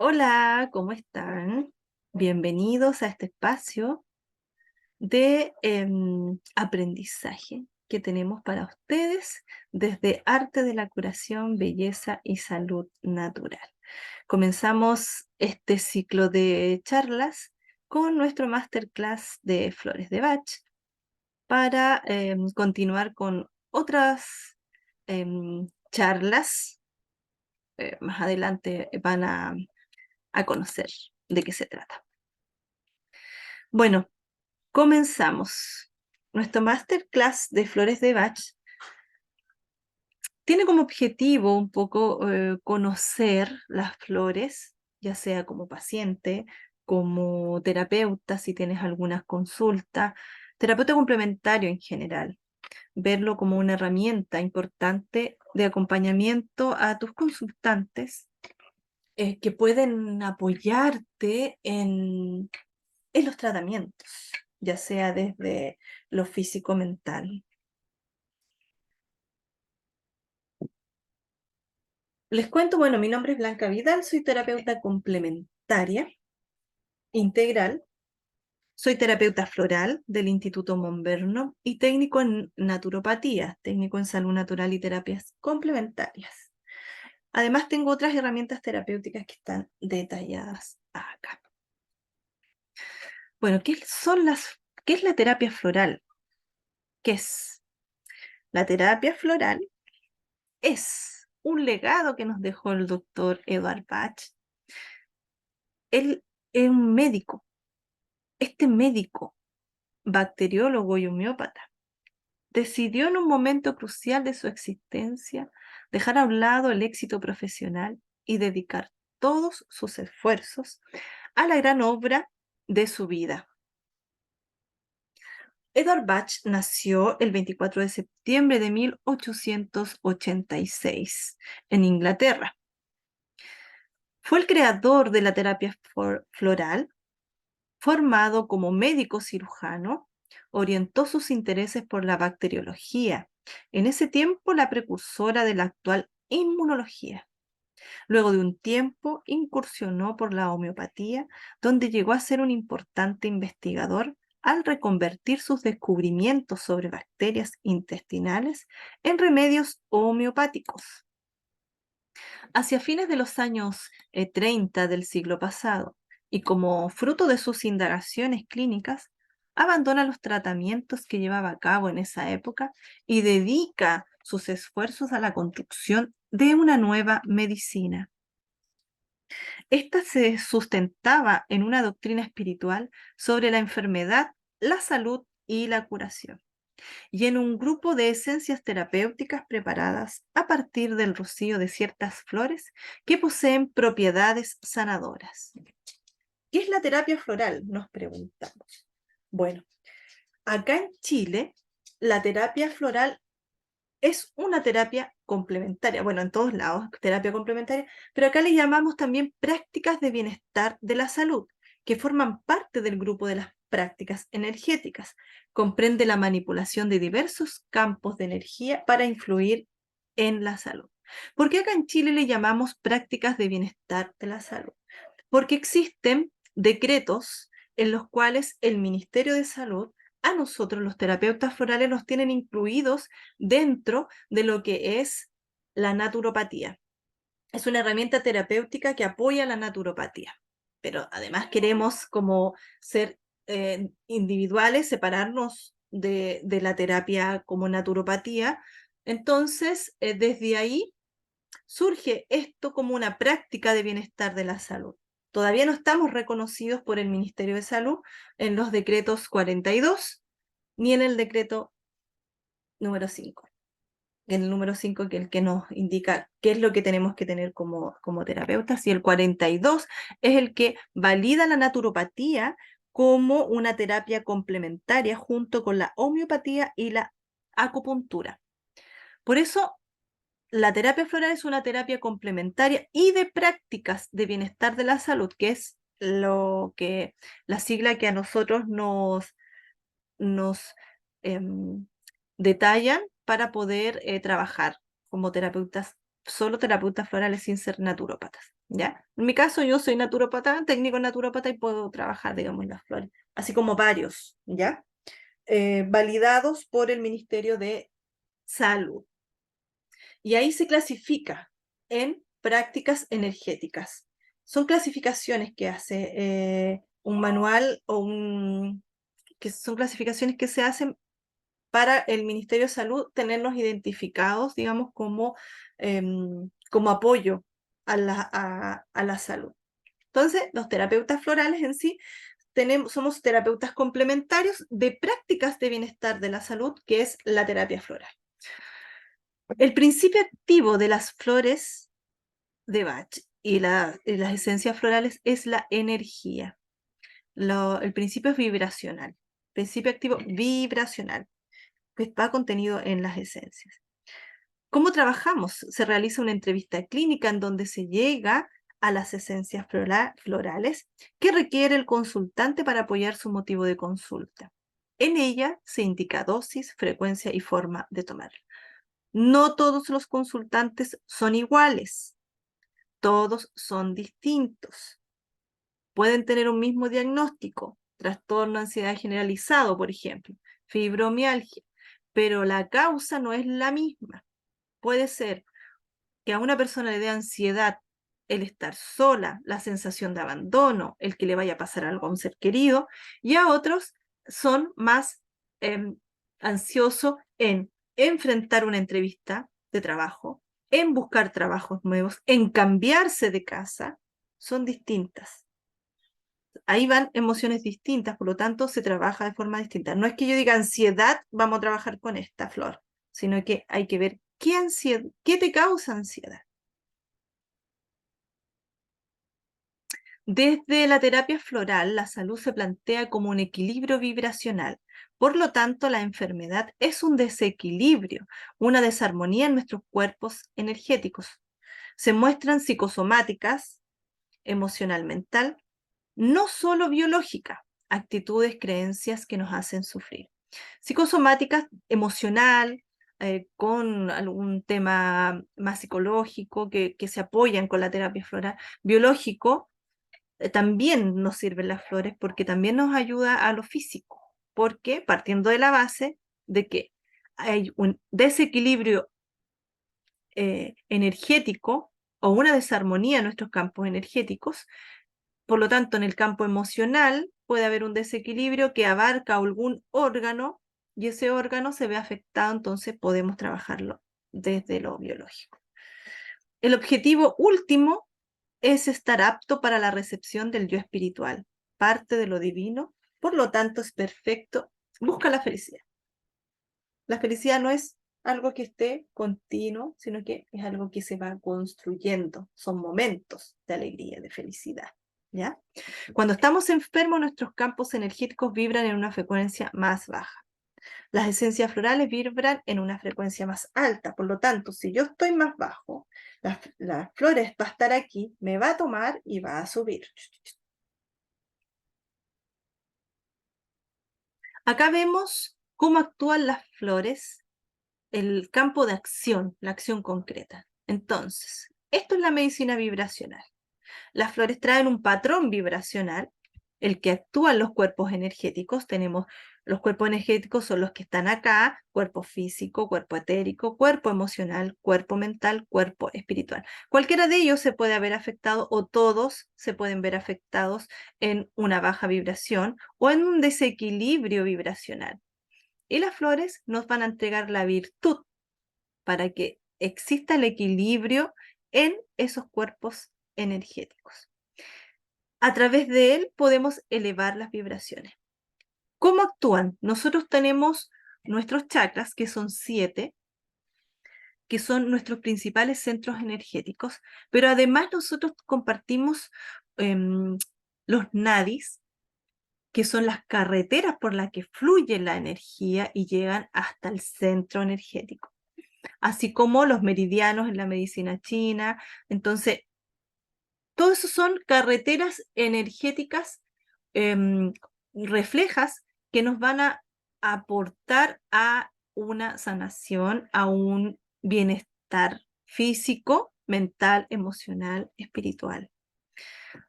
Hola, ¿cómo están? Bienvenidos a este espacio de aprendizaje que tenemos para ustedes desde Arte de la Curación, Belleza y Salud Natural. Comenzamos este ciclo de charlas con nuestro masterclass de Flores de Bach para continuar con otras charlas. Más adelante van a conocer de qué se trata. Bueno, comenzamos. Nuestro masterclass de Flores de Bach tiene como objetivo un poco conocer las flores, ya sea como paciente, como terapeuta, si tienes algunas consultas, terapeuta complementario en general, verlo como una herramienta importante de acompañamiento a tus consultantes que pueden apoyarte en los tratamientos, ya sea desde lo físico-mental. Les cuento, bueno, mi nombre es Blanca Vidal, soy terapeuta complementaria integral, soy terapeuta floral del Instituto Monverno y técnico en naturopatía, técnico en salud natural y terapias complementarias. Además, tengo otras herramientas terapéuticas que están detalladas acá. Bueno, ¿qué es la terapia floral? ¿Qué es? La terapia floral es un legado que nos dejó el doctor Edward Bach. Él es un médico. Este médico, bacteriólogo y homeópata, decidió en un momento crucial de su existencia dejar a un lado el éxito profesional y dedicar todos sus esfuerzos a la gran obra de su vida. Edward Bach nació el 24 de septiembre de 1886 en Inglaterra. Fue el creador de la terapia floral. Formado como médico cirujano, orientó sus intereses por la bacteriología, en ese tiempo la precursora de la actual inmunología. Luego de un tiempo incursionó por la homeopatía, donde llegó a ser un importante investigador al reconvertir sus descubrimientos sobre bacterias intestinales en remedios homeopáticos. Hacia fines de los años 30 del siglo pasado, y como fruto de sus indagaciones clínicas, abandona los tratamientos que llevaba a cabo en esa época y dedica sus esfuerzos a la construcción de una nueva medicina. Esta se sustentaba en una doctrina espiritual sobre la enfermedad, la salud y la curación, y en un grupo de esencias terapéuticas preparadas a partir del rocío de ciertas flores que poseen propiedades sanadoras. ¿Qué es la terapia floral? Nos preguntamos. Bueno, acá en Chile, la terapia floral es una terapia complementaria. Bueno, en todos lados, terapia complementaria, pero acá le llamamos también prácticas de bienestar de la salud, que forman parte del grupo de las prácticas energéticas. Comprende la manipulación de diversos campos de energía para influir en la salud. ¿Por qué acá en Chile le llamamos prácticas de bienestar de la salud? Porque existen decretos en los cuales el Ministerio de Salud a nosotros los terapeutas florales nos tienen incluidos dentro de lo que es la naturopatía. Es una herramienta terapéutica que apoya la naturopatía, pero además queremos como ser individuales, separarnos de la terapia como naturopatía. Entonces, desde ahí surge esto como una práctica de bienestar de la salud. Todavía no estamos reconocidos por el Ministerio de Salud en los decretos 42 ni en el decreto número 5. En el número 5, que es el que nos indica qué es lo que tenemos que tener como terapeutas, y el 42 es el que valida la naturopatía como una terapia complementaria junto con la homeopatía y la acupuntura. Por eso la terapia floral es una terapia complementaria y de prácticas de bienestar de la salud, que es lo que la sigla que a nosotros nos em, detallan para poder trabajar como terapeutas solo terapeutas florales sin ser naturópatas, ¿ya? En mi caso, yo soy naturópata, técnico naturópata y puedo trabajar, digamos, las flores, así como varios, ¿ya? Validados por el Ministerio de Salud. Y ahí se clasifica en prácticas energéticas. Son clasificaciones que hace un manual que son clasificaciones que se hacen para el Ministerio de Salud tenernos identificados, digamos, como apoyo a la salud. Entonces, los terapeutas florales en sí somos terapeutas complementarios de prácticas de bienestar de la salud, que es la terapia floral. El principio activo de las flores de Bach y las esencias florales es la energía. El principio es vibracional, principio activo vibracional, que está contenido en las esencias. ¿Cómo trabajamos? Se realiza una entrevista clínica en donde se llega a las esencias florales que requiere el consultante para apoyar su motivo de consulta. En ella se indica dosis, frecuencia y forma de tomarla. No todos los consultantes son iguales, todos son distintos. Pueden tener un mismo diagnóstico, trastorno de ansiedad generalizado, por ejemplo, fibromialgia, pero la causa no es la misma. Puede ser que a una persona le dé ansiedad el estar sola, la sensación de abandono, el que le vaya a pasar algo a un ser querido, y a otros son más ansiosos en enfrentar una entrevista de trabajo, en buscar trabajos nuevos, en cambiarse de casa, son distintas. Ahí van emociones distintas, por lo tanto se trabaja de forma distinta. No es que yo diga ansiedad, vamos a trabajar con esta flor, sino que hay que ver qué te causa ansiedad. Desde la terapia floral, la salud se plantea como un equilibrio vibracional. Por lo tanto, la enfermedad es un desequilibrio, una desarmonía en nuestros cuerpos energéticos. Se muestran psicosomáticas, emocional mental, no solo biológica, actitudes, creencias que nos hacen sufrir. Psicosomáticas, emocional, con algún tema más psicológico que se apoyan con la terapia floral, biológico, también nos sirven las flores porque también nos ayuda a lo físico, porque partiendo de la base de que hay un desequilibrio energético o una desarmonía en nuestros campos energéticos, por lo tanto en el campo emocional puede haber un desequilibrio que abarca algún órgano y ese órgano se ve afectado, entonces podemos trabajarlo desde lo biológico. El objetivo último es estar apto para la recepción del yo espiritual, parte de lo divino, por lo tanto es perfecto. Busca la felicidad. La felicidad no es algo que esté continuo, sino que es algo que se va construyendo. Son momentos de alegría, de felicidad. ¿Ya? Cuando estamos enfermos, nuestros campos energéticos vibran en una frecuencia más baja. Las esencias florales vibran en una frecuencia más alta, por lo tanto, si yo estoy más bajo, las flores va a estar aquí, me va a tomar y va a subir. Acá vemos cómo actúan las flores, el campo de acción, la acción concreta. Entonces, esto es la medicina vibracional. Las flores traen un patrón vibracional, el que actúan los cuerpos energéticos. Tenemos los cuerpos energéticos son los que están acá: cuerpo físico, cuerpo etérico, cuerpo emocional, cuerpo mental, cuerpo espiritual. Cualquiera de ellos se puede haber afectado o todos se pueden ver afectados en una baja vibración o en un desequilibrio vibracional. Y las flores nos van a entregar la virtud para que exista el equilibrio en esos cuerpos energéticos. A través de él podemos elevar las vibraciones. ¿Cómo actúan? Nosotros tenemos nuestros chakras, que son 7, que son nuestros principales centros energéticos, pero además nosotros compartimos los nadis, que son las carreteras por las que fluye la energía y llegan hasta el centro energético, así como los meridianos en la medicina china. Entonces, todo eso son carreteras energéticas reflejas que nos van a aportar a una sanación, a un bienestar físico, mental, emocional, espiritual.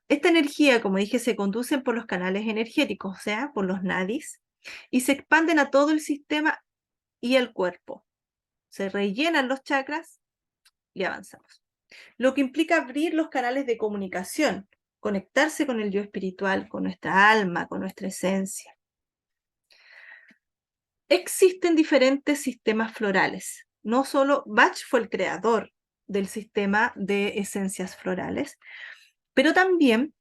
Esta energía, como dije, se conduce por los canales energéticos, o sea, por los nadis, y se expanden a todo el sistema y el cuerpo. Se rellenan los chakras y avanzamos. Lo que implica abrir los canales de comunicación, conectarse con el yo espiritual, con nuestra alma, con nuestra esencia. Existen diferentes sistemas florales. No solo Bach fue el creador del sistema de esencias florales, pero también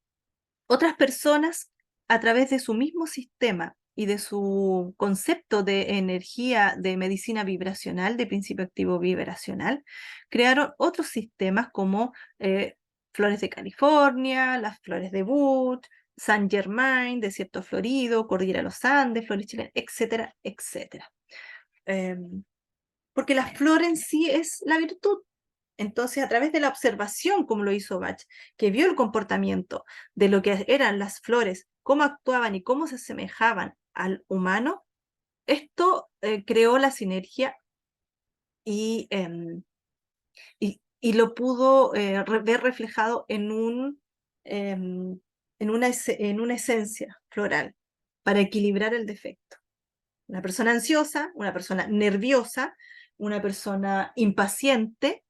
otras personas, a través de su mismo sistema y de su concepto de energía de medicina vibracional, de principio activo vibracional, crearon otros sistemas como flores de California, las flores de Bud, Saint Germain, desierto florido, Cordillera de los Andes, flores chilenas, etcétera, etcétera. Porque la flor en sí es la virtud. Entonces, a través de la observación, como lo hizo Bach, que vio el comportamiento de lo que eran las flores, cómo actuaban y cómo se asemejaban al humano, esto creó la sinergia y, y lo pudo ver reflejado en una esencia floral para equilibrar el defecto. Una persona ansiosa, una persona nerviosa, una persona impaciente.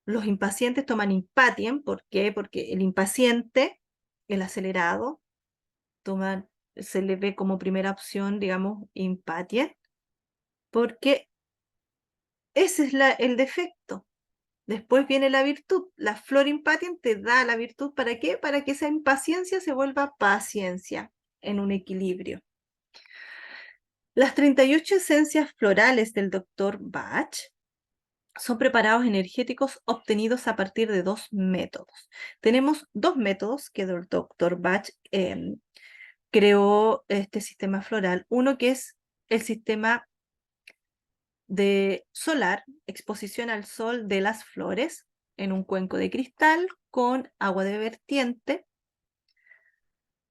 Los impacientes toman Impatien, ¿por qué? Porque el impaciente, el acelerado, se le ve como primera opción, digamos, Impatien, porque ese es el defecto. Después viene la virtud. La flor Impatien te da la virtud, ¿para qué? Para que esa impaciencia se vuelva paciencia en un equilibrio. Las 38 esencias florales del Dr. Bach son preparados energéticos obtenidos a partir de dos métodos. Tenemos dos métodos que el Dr. Bach creó este sistema floral. Uno que es el sistema de solar, exposición al sol de las flores en un cuenco de cristal con agua de vertiente.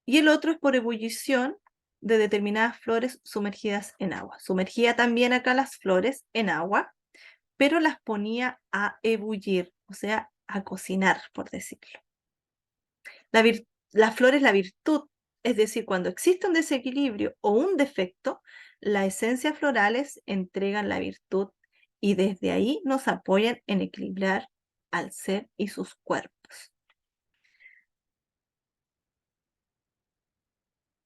Y el otro es por ebullición de determinadas flores sumergidas en agua. Sumergía también acá las flores en agua, pero las ponía a ebullir, o sea, a cocinar, por decirlo. La flor es la virtud, es decir, cuando existe un desequilibrio o un defecto, las esencias florales entregan la virtud y desde ahí nos apoyan en equilibrar al ser y sus cuerpos.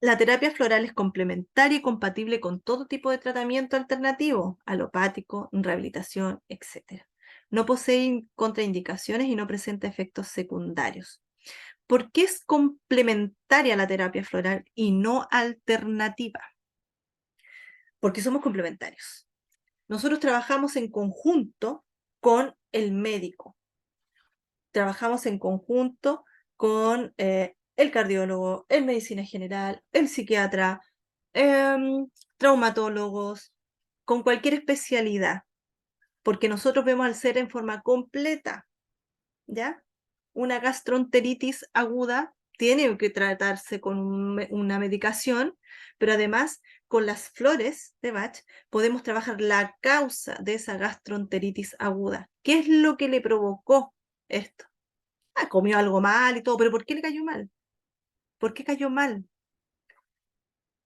La terapia floral es complementaria y compatible con todo tipo de tratamiento alternativo, alopático, rehabilitación, etc. No posee contraindicaciones y no presenta efectos secundarios. ¿Por qué es complementaria la terapia floral y no alternativa? Porque somos complementarios. Nosotros trabajamos en conjunto con el médico, trabajamos en conjunto con el cardiólogo, el medicina general, el psiquiatra, traumatólogos, con cualquier especialidad, porque nosotros vemos al ser en forma completa, ¿ya? Una gastroenteritis aguda tiene que tratarse con una medicación, pero además con las flores de Bach podemos trabajar la causa de esa gastroenteritis aguda. ¿Qué es lo que le provocó esto? Ah, comió algo mal y todo, pero ¿por qué le cayó mal? ¿Por qué cayó mal?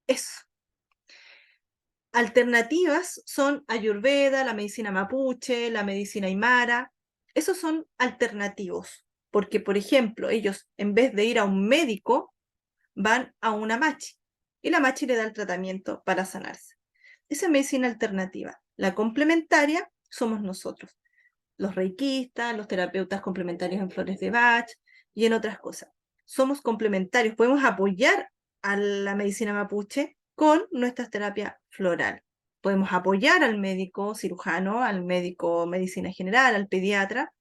Eso. Alternativas son Ayurveda, la medicina mapuche, la medicina aymara. Esos son alternativos, porque, por ejemplo, ellos en vez de ir a un médico, van a una machi y la machi le da el tratamiento para sanarse. Esa es medicina alternativa. La complementaria somos nosotros, los reikistas, los terapeutas complementarios en flores de Bach y en otras cosas. Somos complementarios, podemos apoyar a la medicina mapuche con nuestra terapia floral. Podemos apoyar al médico cirujano, al médico medicina general, al pediatra,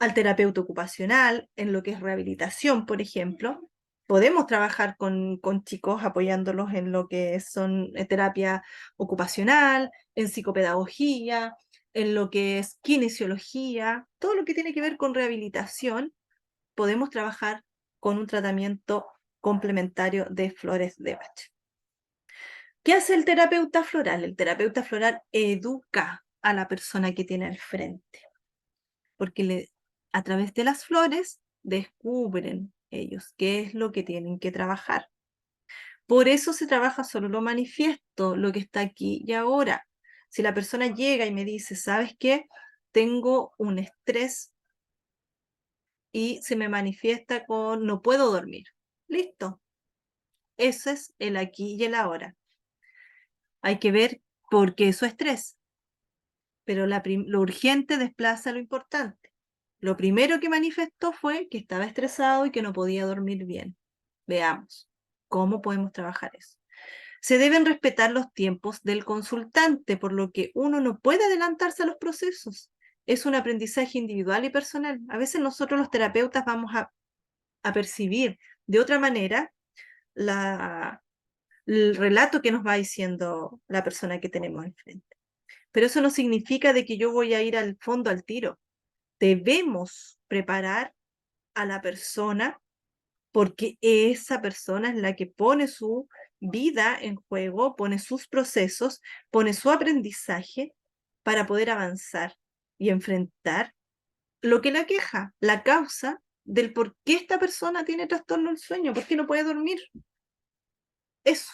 al terapeuta ocupacional, en lo que es rehabilitación, por ejemplo. Podemos trabajar con chicos apoyándolos en lo que son terapia ocupacional, en psicopedagogía, en lo que es kinesiología, todo lo que tiene que ver con rehabilitación, podemos trabajar con un tratamiento complementario de flores de Bach. ¿Qué hace el terapeuta floral? El terapeuta floral educa a la persona que tiene al frente. porque a través de las flores descubren ellos qué es lo que tienen que trabajar. Por eso se trabaja solo lo manifiesto, lo que está aquí y ahora. Si la persona llega y me dice, ¿sabes qué? Tengo un estrés y se me manifiesta con no puedo dormir. Listo. Ese es el aquí y el ahora. Hay que ver por qué eso es estrés, pero lo urgente desplaza lo importante. Lo primero que manifestó fue que estaba estresado y que no podía dormir bien. Veamos cómo podemos trabajar eso. Se deben respetar los tiempos del consultante, por lo que uno no puede adelantarse a los procesos. Es un aprendizaje individual y personal. A veces nosotros los terapeutas vamos a percibir de otra manera el relato que nos va diciendo la persona que tenemos enfrente. Pero eso no significa de que yo voy a ir al fondo al tiro. Debemos preparar a la persona porque esa persona es la que pone su vida en juego, pone sus procesos, pone su aprendizaje para poder avanzar y enfrentar lo que la queja, la causa del por qué esta persona tiene trastorno del sueño, por qué no puede dormir. Eso.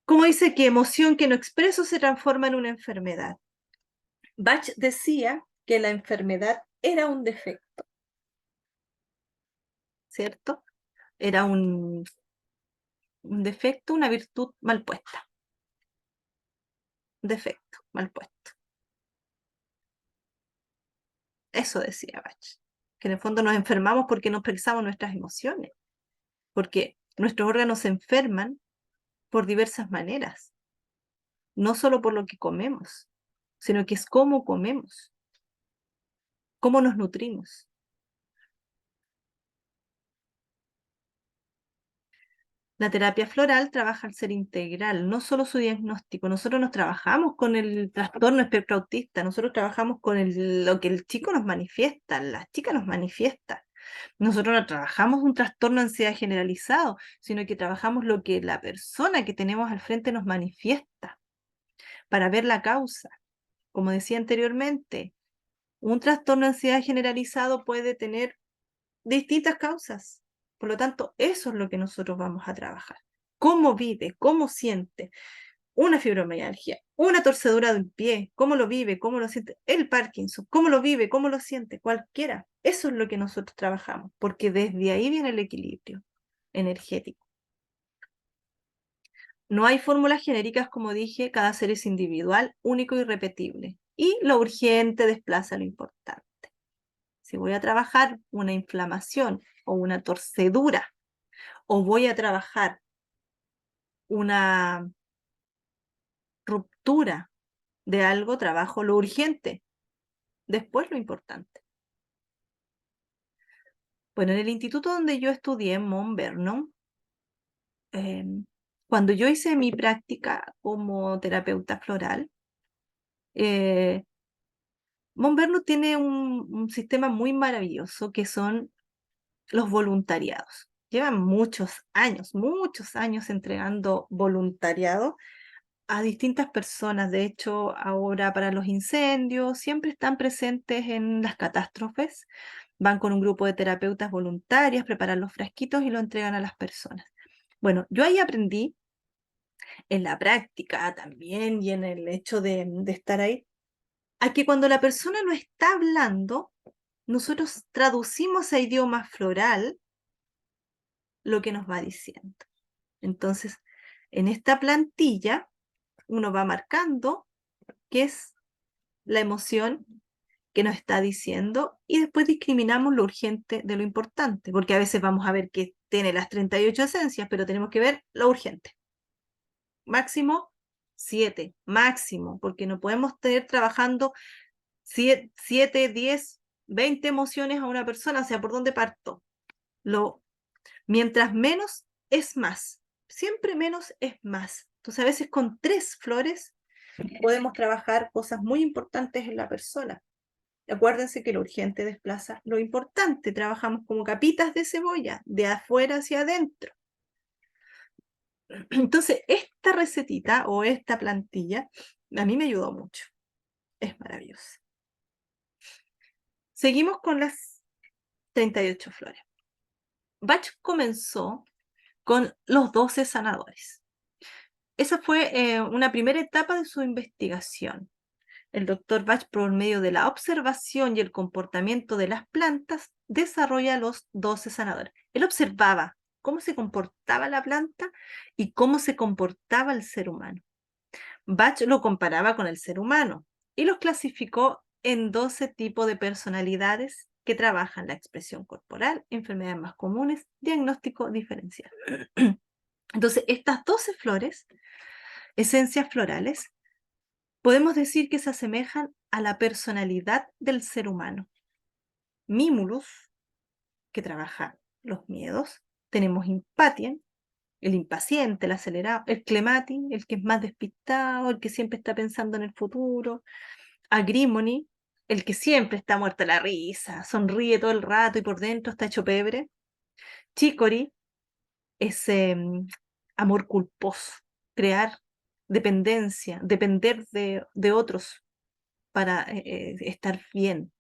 Como dice que emoción que no expreso se transforma en una enfermedad. Bach decía que la enfermedad era un defecto, ¿cierto? Era un defecto, una virtud mal puesta. Defecto, mal puesto. Eso decía Bach. Que en el fondo nos enfermamos porque no expresamos nuestras emociones, porque nuestros órganos se enferman por diversas maneras, no solo por lo que comemos, sino que es cómo comemos, cómo nos nutrimos. La terapia floral trabaja al ser integral, no solo su diagnóstico. Nosotros nos trabajamos con el trastorno espectro autista, nosotros trabajamos con lo que el chico nos manifiesta, la chica nos manifiesta. Nosotros no trabajamos un trastorno de ansiedad generalizado, sino que trabajamos lo que la persona que tenemos al frente nos manifiesta para ver la causa. Como decía anteriormente, un trastorno de ansiedad generalizado puede tener distintas causas. Por lo tanto, eso es lo que nosotros vamos a trabajar. ¿Cómo vive? ¿Cómo siente? Una fibromialgia, una torcedura del pie, ¿cómo lo vive? ¿Cómo lo siente? El Parkinson, ¿cómo lo vive? ¿Cómo lo siente? Cualquiera. Eso es lo que nosotros trabajamos, porque desde ahí viene el equilibrio energético. No hay fórmulas genéricas, como dije, cada ser es individual, único y repetible. Y lo urgente desplaza lo importante. Si voy a trabajar una inflamación o una torcedura, o voy a trabajar una ruptura de algo, trabajo lo urgente, después lo importante. Bueno, en el instituto donde yo estudié, en Mount Vernon, cuando yo hice mi práctica como terapeuta floral, eh, Mount Vernon tiene un sistema muy maravilloso que son los voluntariados. Llevan muchos años entregando voluntariado a distintas personas. De hecho, ahora para los incendios, siempre están presentes en las catástrofes. Van con un grupo de terapeutas voluntarias, preparan los frasquitos y lo entregan a las personas. Bueno, yo ahí aprendí en la práctica también y en el hecho de estar ahí, a que cuando la persona no está hablando, nosotros traducimos a idioma floral lo que nos va diciendo. Entonces, en esta plantilla, uno va marcando qué es la emoción que nos está diciendo y después discriminamos lo urgente de lo importante, porque a veces vamos a ver que tiene las 38 esencias, pero tenemos que ver lo urgente. Máximo 7, máximo, porque no podemos tener trabajando 7, 10, 20 emociones a una persona, o sea, ¿por dónde parto? Mientras menos es más, siempre menos es más. Entonces a veces con 3 flores podemos trabajar cosas muy importantes en la persona. Acuérdense que lo urgente desplaza lo importante. Trabajamos como capitas de cebolla, de afuera hacia adentro. Entonces, esta recetita o esta plantilla a mí me ayudó mucho. Es maravillosa. Seguimos con las 38 flores. Bach comenzó con los 12 sanadores. Esa fue una primera etapa de su investigación. El doctor Bach, por medio de la observación y el comportamiento de las plantas, desarrolla los 12 sanadores. Él observaba cómo se comportaba la planta y cómo se comportaba el ser humano. Bach lo comparaba con el ser humano y los clasificó en 12 tipos de personalidades que trabajan la expresión corporal, enfermedades más comunes, diagnóstico diferencial. Entonces, estas 12 flores, esencias florales, podemos decir que se asemejan a la personalidad del ser humano. Mimulus, que trabaja los miedos. Tenemos Impatien, el impaciente, el acelerado. El Clemati, el que es más despistado, el que siempre está pensando en el futuro. Agrimony, el que siempre está muerto a la risa, sonríe todo el rato y por dentro está hecho pebre. Chicory, ese amor culposo, crear dependencia, depender de otros para estar bien,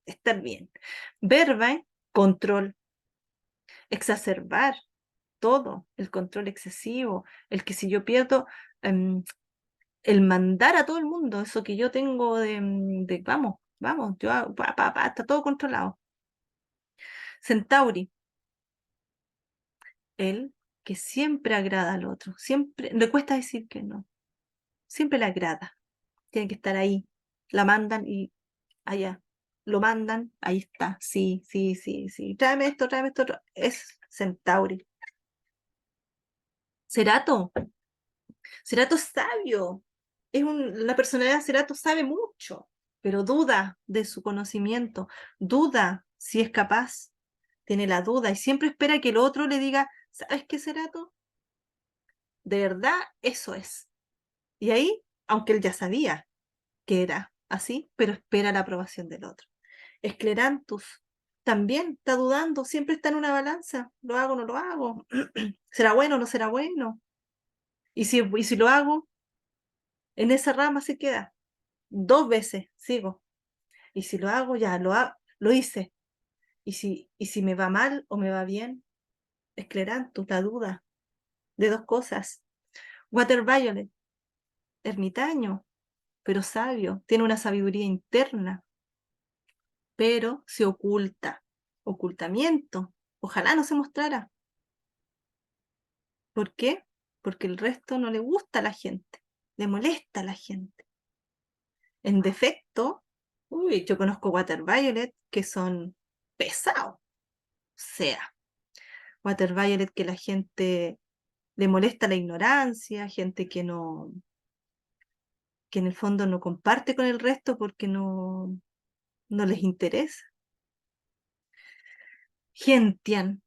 estar bien. Verba, control, exacerbar todo, el control excesivo, el que si yo pierdo, el mandar a todo el mundo, eso que yo tengo de vamos, vamos, yo hago, está todo controlado. Centauri, el que siempre agrada al otro, siempre, le cuesta decir que no, siempre le agrada, tiene que estar ahí, la mandan y allá, lo mandan, ahí está, sí, sí, sí, sí, tráeme esto, otro. Es Centauri. Cerato, Cerato es sabio, la personalidad de Cerato sabe mucho, pero duda de su conocimiento, duda si es capaz, tiene la duda y siempre espera que el otro le diga, ¿sabes qué, Cerato? De verdad, eso es. Y ahí, aunque él ya sabía que era así, pero espera la aprobación del otro. Esclerantus también está dudando, siempre está en una balanza, ¿lo hago o no lo hago? ¿Será bueno o no será bueno? ¿Y si lo hago? En esa rama se queda. 2 veces sigo. Y si lo hago, ya, lo hice. ¿Y si me va mal o me va bien? Esclerantus, la duda de dos cosas. Water Violet, ermitaño, pero sabio, tiene una sabiduría interna, pero se oculta. Ocultamiento. Ojalá no se mostrara. ¿Por qué? Porque el resto no le gusta a la gente, le molesta a la gente. En defecto, uy, yo conozco Water Violet que son pesados. O sea, Water Violet que la gente le molesta la ignorancia, gente que en el fondo no comparte con el resto porque no les interesa. Gentian.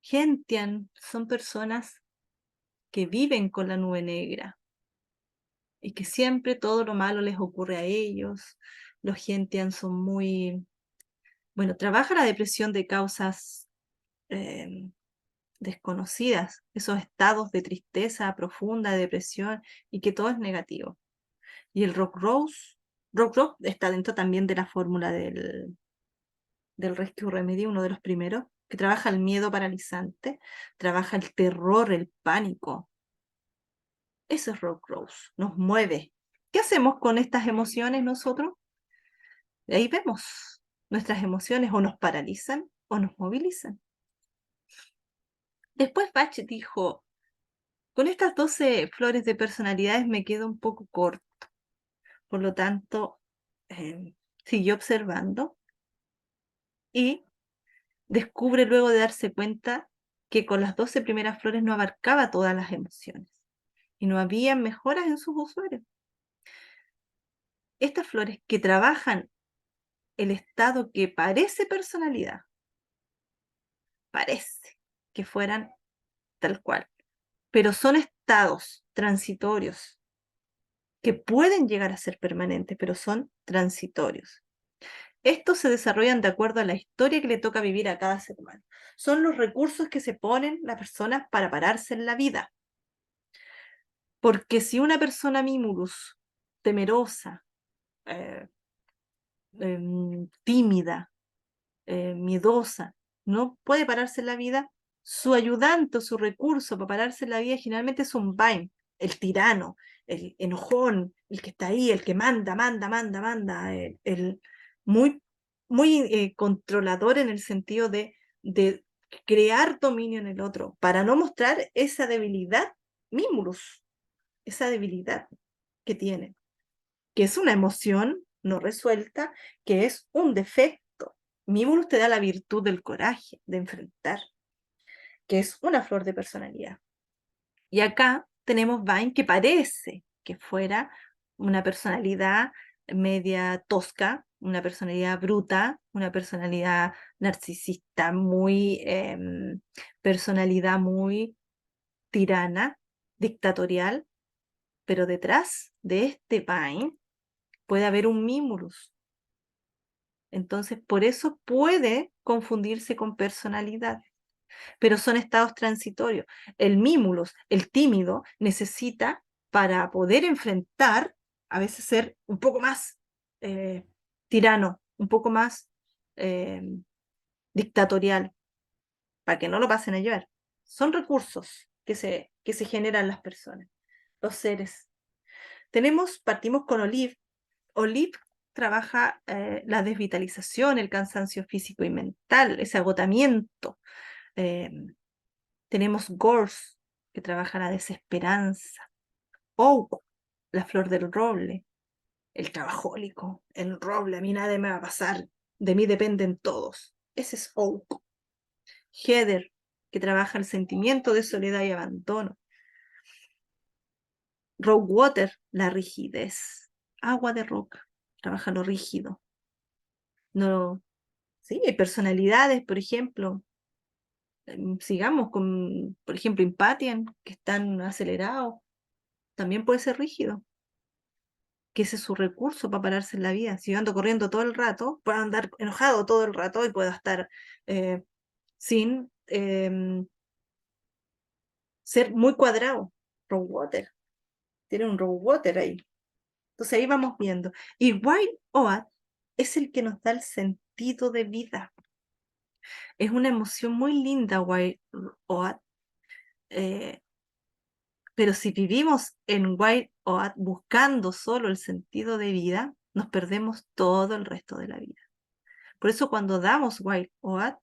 Gentian son personas que viven con la nube negra y que siempre todo lo malo les ocurre a ellos. Los Gentian son muy, bueno, trabaja la depresión de causas eh, desconocidas, esos estados de tristeza profunda, de depresión y que todo es negativo. Y el Rock Rose está dentro también de la fórmula del Rescue Remedy, uno de los primeros, que trabaja el miedo paralizante, trabaja el terror, el pánico. Eso es Rock Rose, nos mueve. ¿Qué hacemos con estas emociones nosotros? Ahí vemos, nuestras emociones o nos paralizan o nos movilizan. Después Bach dijo, con estas 12 flores de personalidades me quedo un poco corto, por lo tanto, siguió observando y descubre luego de darse cuenta que con las 12 primeras flores no abarcaba todas las emociones y no había mejoras en sus usuarios. Estas flores que trabajan el estado que parece personalidad, parece que fueran tal cual, pero son estados transitorios que pueden llegar a ser permanentes, pero son transitorios. Estos se desarrollan de acuerdo a la historia que le toca vivir a cada ser humano. Son los recursos que se ponen las personas para pararse en la vida. Porque si una persona mimulus, temerosa, tímida, miedosa, no puede pararse en la vida, su ayudante o su recurso para pararse en la vida generalmente es un Vine, el tirano, el enojón, el que está ahí, el que manda, el muy, muy controlador en el sentido de crear dominio en el otro, para no mostrar esa debilidad, Mimulus, esa debilidad que tiene, que es una emoción no resuelta, que es un defecto. Mimulus te da la virtud del coraje, de enfrentar, que es una flor de personalidad. Y acá tenemos Vine, que parece que fuera una personalidad media tosca, una personalidad bruta, una personalidad narcisista, personalidad muy tirana, dictatorial, pero detrás de este Vine puede haber un Mimulus. Entonces, por eso puede confundirse con personalidad, pero son estados transitorios. El Mimulus, el tímido, necesita, para poder enfrentar, a veces ser un poco más tirano, un poco más eh, dictatorial, para que no lo pasen a llevar. Son recursos que se generan las personas, los seres. Partimos con Olive. Olive trabaja la desvitalización, el cansancio físico y mental, ese agotamiento. Eh, Tenemos Gorse, que trabaja la desesperanza. Oak, la flor del roble, el trabajólico, el roble, a mí nada me va a pasar, de mí dependen todos. Ese es Oak. Heather, que trabaja el sentimiento de soledad y abandono. Rockwater, la rigidez. Agua de roca, trabaja lo rígido. No, sí, hay personalidades, por ejemplo, sigamos con, por ejemplo, Impatian, que están acelerados, también puede ser rígido, que ese es su recurso para pararse en la vida. Si yo ando corriendo todo el rato, puedo andar enojado todo el rato y puedo estar sin ser muy cuadrado. Rockwater, tiene un Rockwater ahí. Entonces ahí vamos viendo. Y White Oat es el que nos da el sentido de vida. Es una emoción muy linda, White Oat. eh, Pero si vivimos en White Oat buscando solo el sentido de vida, nos perdemos todo el resto de la vida. Por eso cuando damos White Oat,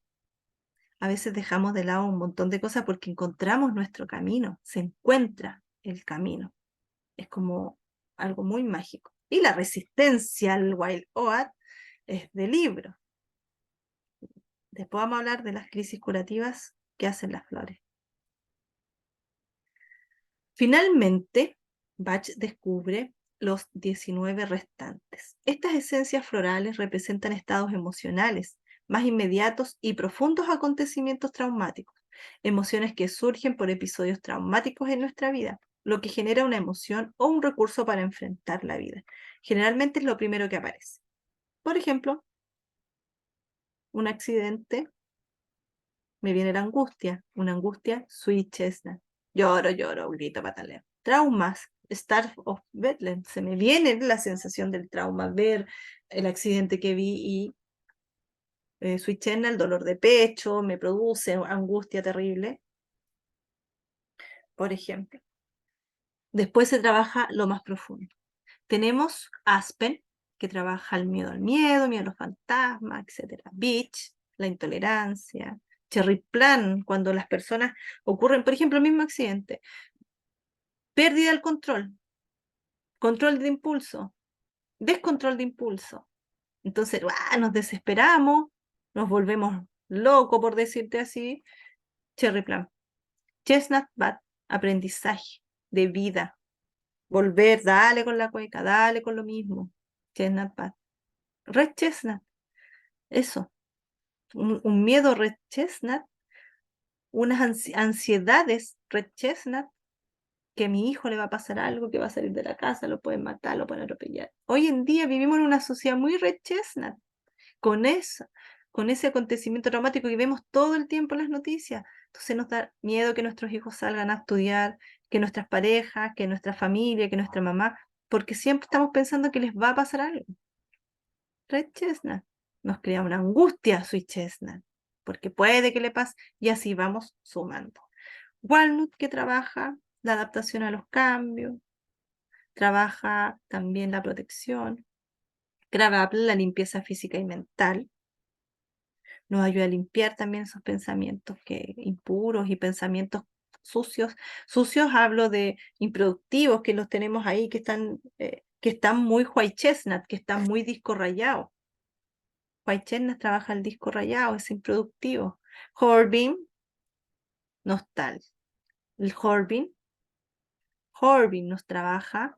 a veces dejamos de lado un montón de cosas porque encontramos nuestro camino, se encuentra el camino. Es como algo muy mágico. Y la resistencia al Wild Oat es de libro. Después vamos a hablar de las crisis curativas que hacen las flores. Finalmente, Bach descubre los 19 restantes. Estas esencias florales representan estados emocionales más inmediatos y profundos acontecimientos traumáticos, emociones que surgen por episodios traumáticos en nuestra vida, lo que genera una emoción o un recurso para enfrentar la vida. Generalmente es lo primero que aparece. Por ejemplo, un accidente, me viene la angustia, una angustia, sweet chestnut. Lloro, grito, pataleo. Traumas, Star of Bethlehem. Se me viene la sensación del trauma, ver el accidente que vi y sweet chestnut, el dolor de pecho, me produce angustia terrible, por ejemplo. Después se trabaja lo más profundo. Tenemos Aspen, que trabaja el miedo miedo a los fantasmas, etc. Beach, la intolerancia. Cherry Plan, cuando las personas ocurren, por ejemplo, el mismo accidente. Pérdida del control, control de impulso, descontrol de impulso. Entonces, nos desesperamos, nos volvemos locos, por decirte así. Cherry Plan. Chestnut Bat, aprendizaje de vida. Volver, dale con la cueca, dale con lo mismo. Chestnut Bat. Red Chestnut, eso. Un miedo Red Chestnut, unas ansiedades Red Chestnut, que a mi hijo le va a pasar algo, que va a salir de la casa, lo pueden matar, lo pueden atropellar. Hoy en día vivimos en una sociedad muy Red Chestnut, con eso, con ese acontecimiento traumático que vemos todo el tiempo en las noticias. Entonces nos da miedo que nuestros hijos salgan a estudiar, que nuestras parejas, que nuestra familia, que nuestra mamá, porque siempre estamos pensando que les va a pasar algo. Red Chestnut. nos crea una angustia Sweet Chestnut, porque puede que le pase, y así vamos sumando. Walnut, que trabaja la adaptación a los cambios, trabaja también la protección. Crab Apple, la limpieza física y mental. Nos ayuda a limpiar también esos pensamientos impuros y pensamientos sucios. Sucios hablo de improductivos que los tenemos ahí, que están muy white chestnut, que están muy disco rayado. White chestnut trabaja el disco rayado, es improductivo. Horbeam, nostal. El Horbeam nos trabaja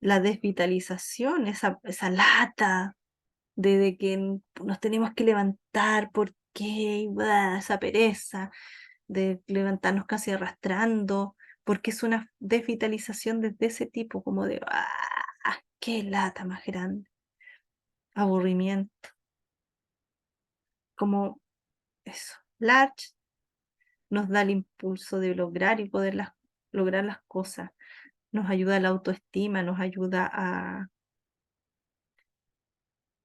la desvitalización, esa lata de que nos tenemos que levantar, ¿por qué? Y esa pereza de levantarnos casi arrastrando, porque es una desvitalización desde ese tipo, como de, qué lata más grande, aburrimiento, como eso. Large nos da el impulso de lograr y poder lograr las cosas, nos ayuda a la autoestima, nos ayuda a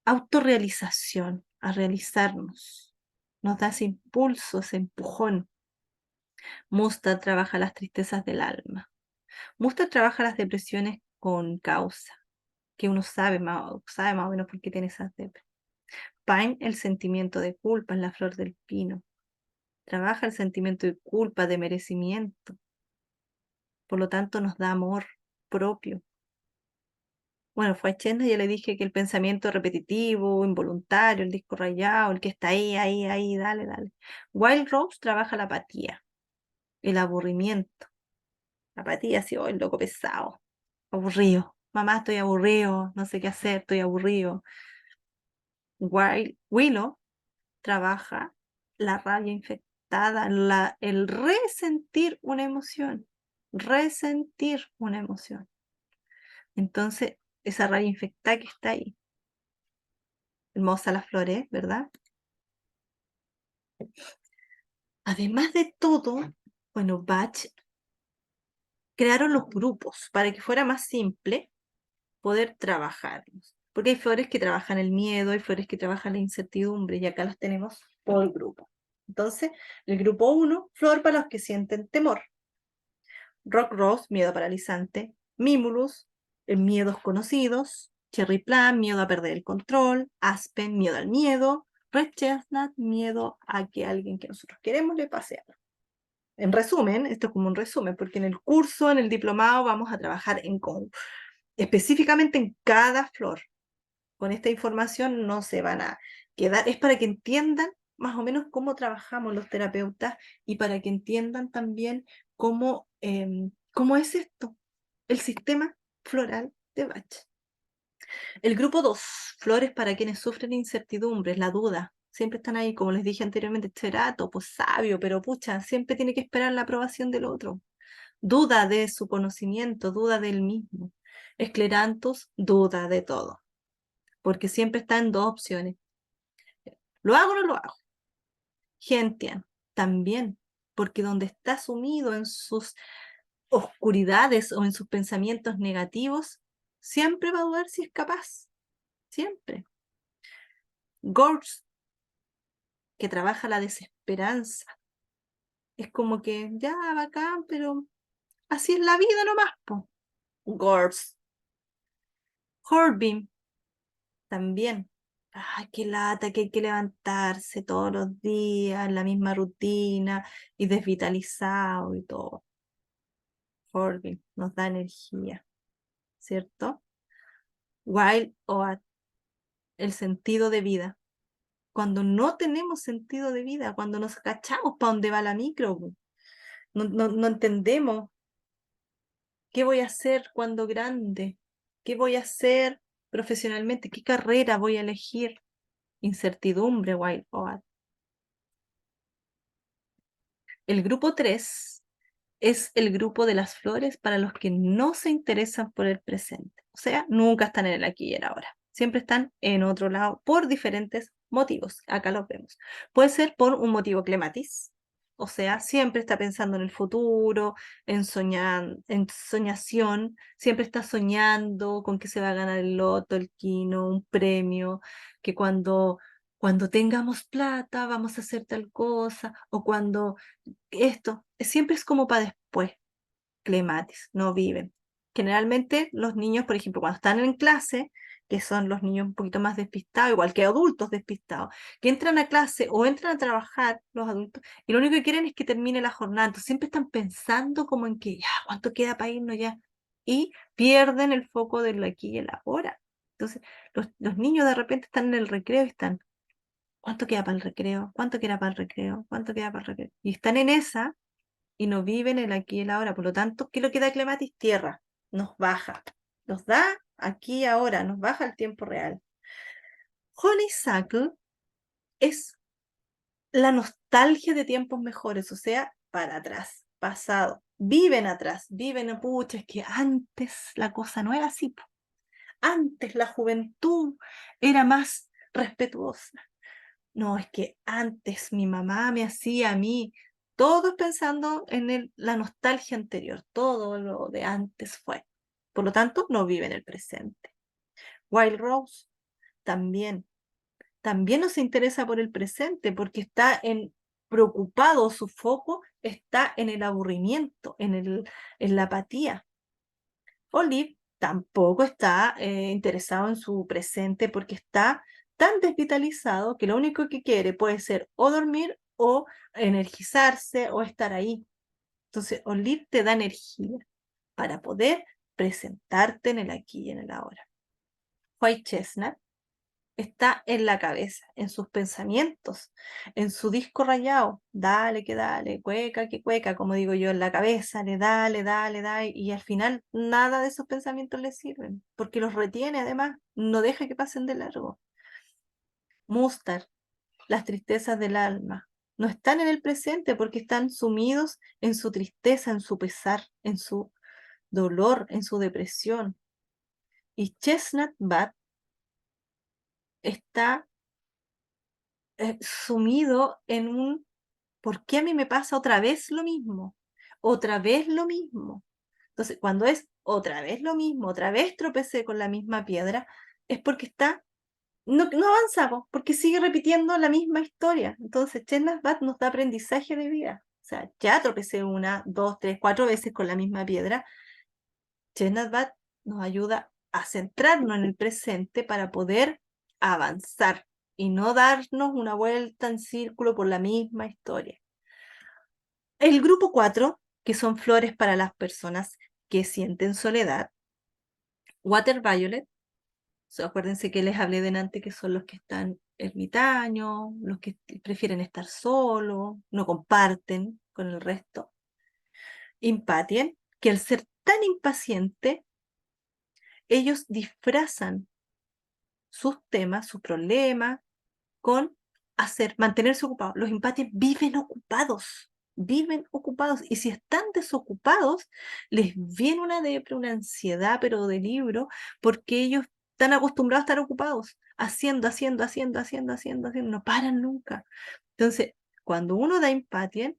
autorrealización, a realizarnos, nos da ese impulso, ese empujón. Mustard trabaja las tristezas del alma. Mustard trabaja las depresiones con causa, que uno sabe más o menos por qué tiene esas depresiones. Pine, el sentimiento de culpa en la flor del pino. Trabaja el sentimiento de culpa, de merecimiento. Por lo tanto, nos da amor propio. Bueno, fue a Chenda, ya le dije que el pensamiento repetitivo, involuntario, el disco rayado, el que está ahí, dale, dale. Wild Rose trabaja la apatía, el aburrimiento. La apatía, sí, el loco pesado, aburrido. Mamá, estoy aburrido, no sé qué hacer, estoy aburrido. Willow trabaja la rabia infectada, el resentir una emoción. Resentir una emoción. Entonces, esa rabia infectada que está ahí. Hermosa las flores, ¿verdad? Además de todo, bueno, Bach crearon los grupos para que fuera más simple poder trabajarlos. Porque hay flores que trabajan el miedo, hay flores que trabajan la incertidumbre, y acá los tenemos por grupo. Entonces, el grupo 1, flor para los que sienten temor. Rock Rose, miedo paralizante. Mimulus, miedos conocidos. Cherry Plum, miedo a perder el control. Aspen, miedo al miedo. Red Chestnut, miedo a que alguien que nosotros queremos le pase algo. En resumen, esto es como un resumen, porque en el curso, en el diplomado, vamos a trabajar específicamente en cada flor. Con esta información no se van a quedar, es para que entiendan más o menos cómo trabajamos los terapeutas y para que entiendan también cómo es esto, el sistema floral de Bach. El grupo 2, flores para quienes sufren incertidumbres, la duda. Siempre están ahí, como les dije anteriormente, Cherato, pues sabio, pero pucha, siempre tiene que esperar la aprobación del otro. Duda de su conocimiento, duda del mismo. Esclerantos, duda de todo, porque siempre está en dos opciones. ¿Lo hago o no lo hago? Gentian, también, porque donde está sumido en sus oscuridades o en sus pensamientos negativos, siempre va a dudar si es capaz, siempre. Gorge, que trabaja la desesperanza. Es como que ya, bacán, pero así es la vida nomás, po. Gorge. Horbeam, también. Ay, qué lata, que hay que levantarse todos los días, la misma rutina y desvitalizado y todo. Horbeam nos da energía, ¿cierto? Wild Oat, el sentido de vida. Cuando no tenemos sentido de vida, cuando nos cachamos para dónde va la micro, no entendemos qué voy a hacer cuando grande, qué voy a hacer profesionalmente, qué carrera voy a elegir. Incertidumbre, Wild Oat. El grupo 3 es el grupo de las flores para los que no se interesan por el presente. O sea, nunca están en el aquí y el ahora. Siempre están en otro lado por diferentes motivos. Acá los vemos. Puede ser por un motivo clematis. O sea, siempre está pensando en el futuro, en soñación, siempre está soñando con que se va a ganar el loto, el quino, un premio, que cuando Cuando tengamos plata, vamos a hacer tal cosa, o cuando esto, siempre es como para después. Clematis, no viven. Generalmente los niños, por ejemplo, cuando están en clase, que son los niños un poquito más despistados, igual que adultos despistados, que entran a clase o entran a trabajar los adultos, y lo único que quieren es que termine la jornada. Entonces siempre están pensando como en que ya, ¿cuánto queda para irnos ya? Y pierden el foco del aquí y el ahora. Entonces, los niños de repente están en el recreo y están, ¿cuánto queda para el recreo? ¿Cuánto queda para el recreo? ¿Cuánto queda para el recreo? Y están en esa y no viven el aquí y el ahora. Por lo tanto, ¿qué es lo que da Clematis? Tierra, nos baja, nos da aquí y ahora, nos baja el tiempo real. Honeysuckle es la nostalgia de tiempos mejores, o sea, para atrás, pasado. Viven atrás, viven, pucha, es que antes la cosa no era así. Antes la juventud era más respetuosa. No, es que antes mi mamá me hacía a mí, todos pensando en la nostalgia anterior, todo lo de antes fue. Por lo tanto, no vive en el presente. Wild Rose también, también no se interesa por el presente porque está preocupado, su foco está en el aburrimiento, en la apatía. Olive tampoco está interesado en su presente porque está tan desvitalizado que lo único que quiere puede ser o dormir o energizarse o estar ahí. Entonces, Olive te da energía para poder presentarte en el aquí y en el ahora. White Chestnut está en la cabeza, en sus pensamientos, en su disco rayado. Dale, que dale, cueca, que cueca, como digo yo, en la cabeza, le da, le da, le da, y al final nada de esos pensamientos le sirven, porque los retiene además, no deja que pasen de largo. Mustard, las tristezas del alma, no están en el presente porque están sumidos en su tristeza, en su pesar, en su dolor, en su depresión. Y Chestnut Bat está sumido en un ¿por qué a mí me pasa otra vez lo mismo? Otra vez lo mismo. Entonces, cuando es otra vez lo mismo, otra vez tropecé con la misma piedra, es porque no avanzamos, porque sigue repitiendo la misma historia. Entonces, Chestnut Bat nos da aprendizaje de vida. O sea, ya tropecé una, dos, tres, cuatro veces con la misma piedra. Chestnut Bat nos ayuda a centrarnos en el presente para poder avanzar y no darnos una vuelta en círculo por la misma historia. El grupo 4, que son flores para las personas que sienten soledad. Water Violet, acuérdense que les hablé delante que son los que están ermitaños, los que prefieren estar solos, no comparten con el resto. Impatient, que al ser tan impaciente, ellos disfrazan sus temas, sus problemas, con mantenerse ocupados. Los empatios viven ocupados, y si están desocupados, les viene una depre, una ansiedad, pero de libro, porque ellos están acostumbrados a estar ocupados, haciendo, no paran nunca. Entonces, cuando uno da empatía,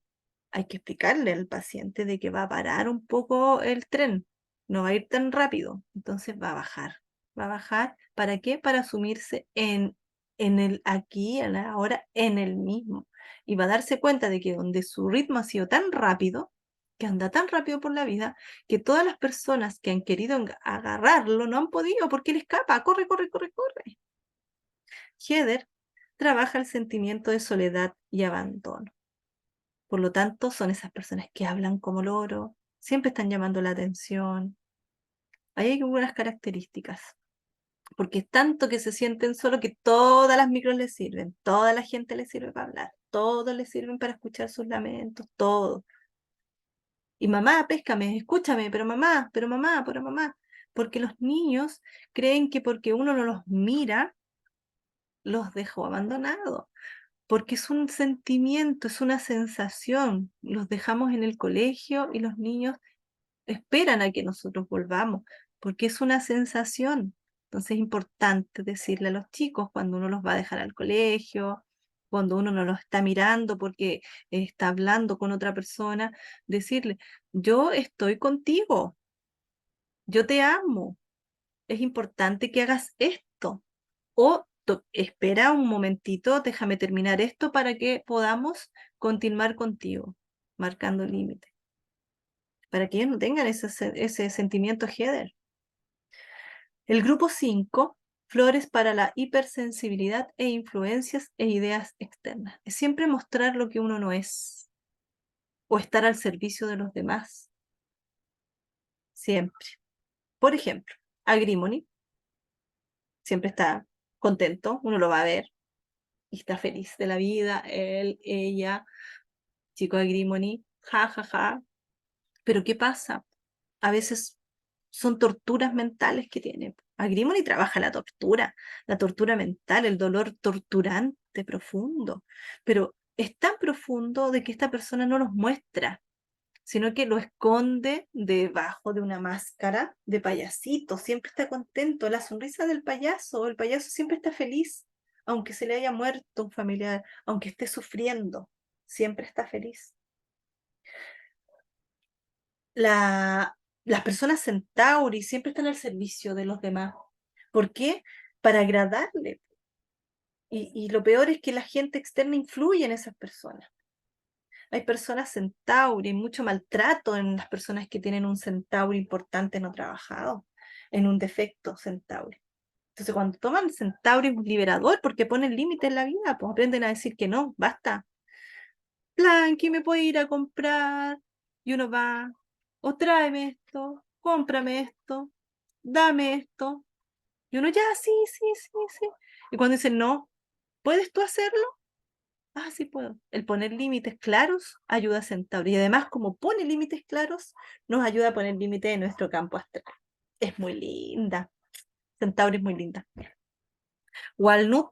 hay que explicarle al paciente de que va a parar un poco el tren, no va a ir tan rápido, entonces va a bajar, ¿para qué? Para asumirse en el aquí, en el ahora, en el mismo, y va a darse cuenta de que donde su ritmo ha sido tan rápido, que anda tan rápido por la vida, que todas las personas que han querido agarrarlo no han podido porque él escapa, corre, corre, corre, corre. Heather trabaja el sentimiento de soledad y abandono. Por lo tanto, son esas personas que hablan como loro, siempre están llamando la atención. Ahí hay algunas características, porque es tanto que se sienten solo que todas las micros les sirven, toda la gente les sirve para hablar, todos les sirven para escuchar sus lamentos, todo. Y mamá, péscame, escúchame, pero mamá, pero mamá, porque los niños creen que porque uno no los mira, los dejó abandonados, porque es un sentimiento, es una sensación. Los dejamos en el colegio y los niños esperan a que nosotros volvamos, porque es una sensación. Entonces es importante decirle a los chicos cuando uno los va a dejar al colegio, cuando uno no los está mirando porque está hablando con otra persona, decirle, yo estoy contigo, yo te amo, es importante que hagas esto. O espera un momentito, déjame terminar esto para que podamos continuar contigo, marcando límites, para que ellos no tengan ese sentimiento Heather. El grupo 5, flores para la hipersensibilidad e influencias e ideas externas. Es siempre mostrar lo que uno no es o estar al servicio de los demás. Siempre. Por ejemplo, Agrimony siempre está contento, uno lo va a ver y está feliz de la vida, él, ella, chico Agrimony, ja, ja, ja. Pero ¿qué pasa? A veces son torturas mentales que tiene. Agrimony trabaja la tortura mental, el dolor torturante profundo, pero es tan profundo de que esta persona no nos muestra, sino que lo esconde debajo de una máscara de payasito, siempre está contento, la sonrisa del payaso, el payaso siempre está feliz, aunque se le haya muerto un familiar, aunque esté sufriendo, siempre está feliz. Las personas Centauri siempre están al servicio de los demás. ¿Por qué? Para agradarle. Y lo peor es que la gente externa influye en esas personas. Hay personas Centauri, mucho maltrato en las personas que tienen un Centauri importante no trabajado, en un defecto Centauri. Entonces, cuando toman Centauri es un liberador porque ponen límites en la vida, pues aprenden a decir que no, basta. Blanqui, ¿me puede ir a comprar? Y uno va, o tráeme esto, cómprame esto, dame esto. Y uno ya, sí, sí, sí, sí. Y cuando dicen, no, ¿puedes tú hacerlo? Ah, sí puedo. El poner límites claros ayuda a Centauri. Y además, como pone límites claros, nos ayuda a poner límites en nuestro campo astral. Es muy linda. Centauri es muy linda. Walnut.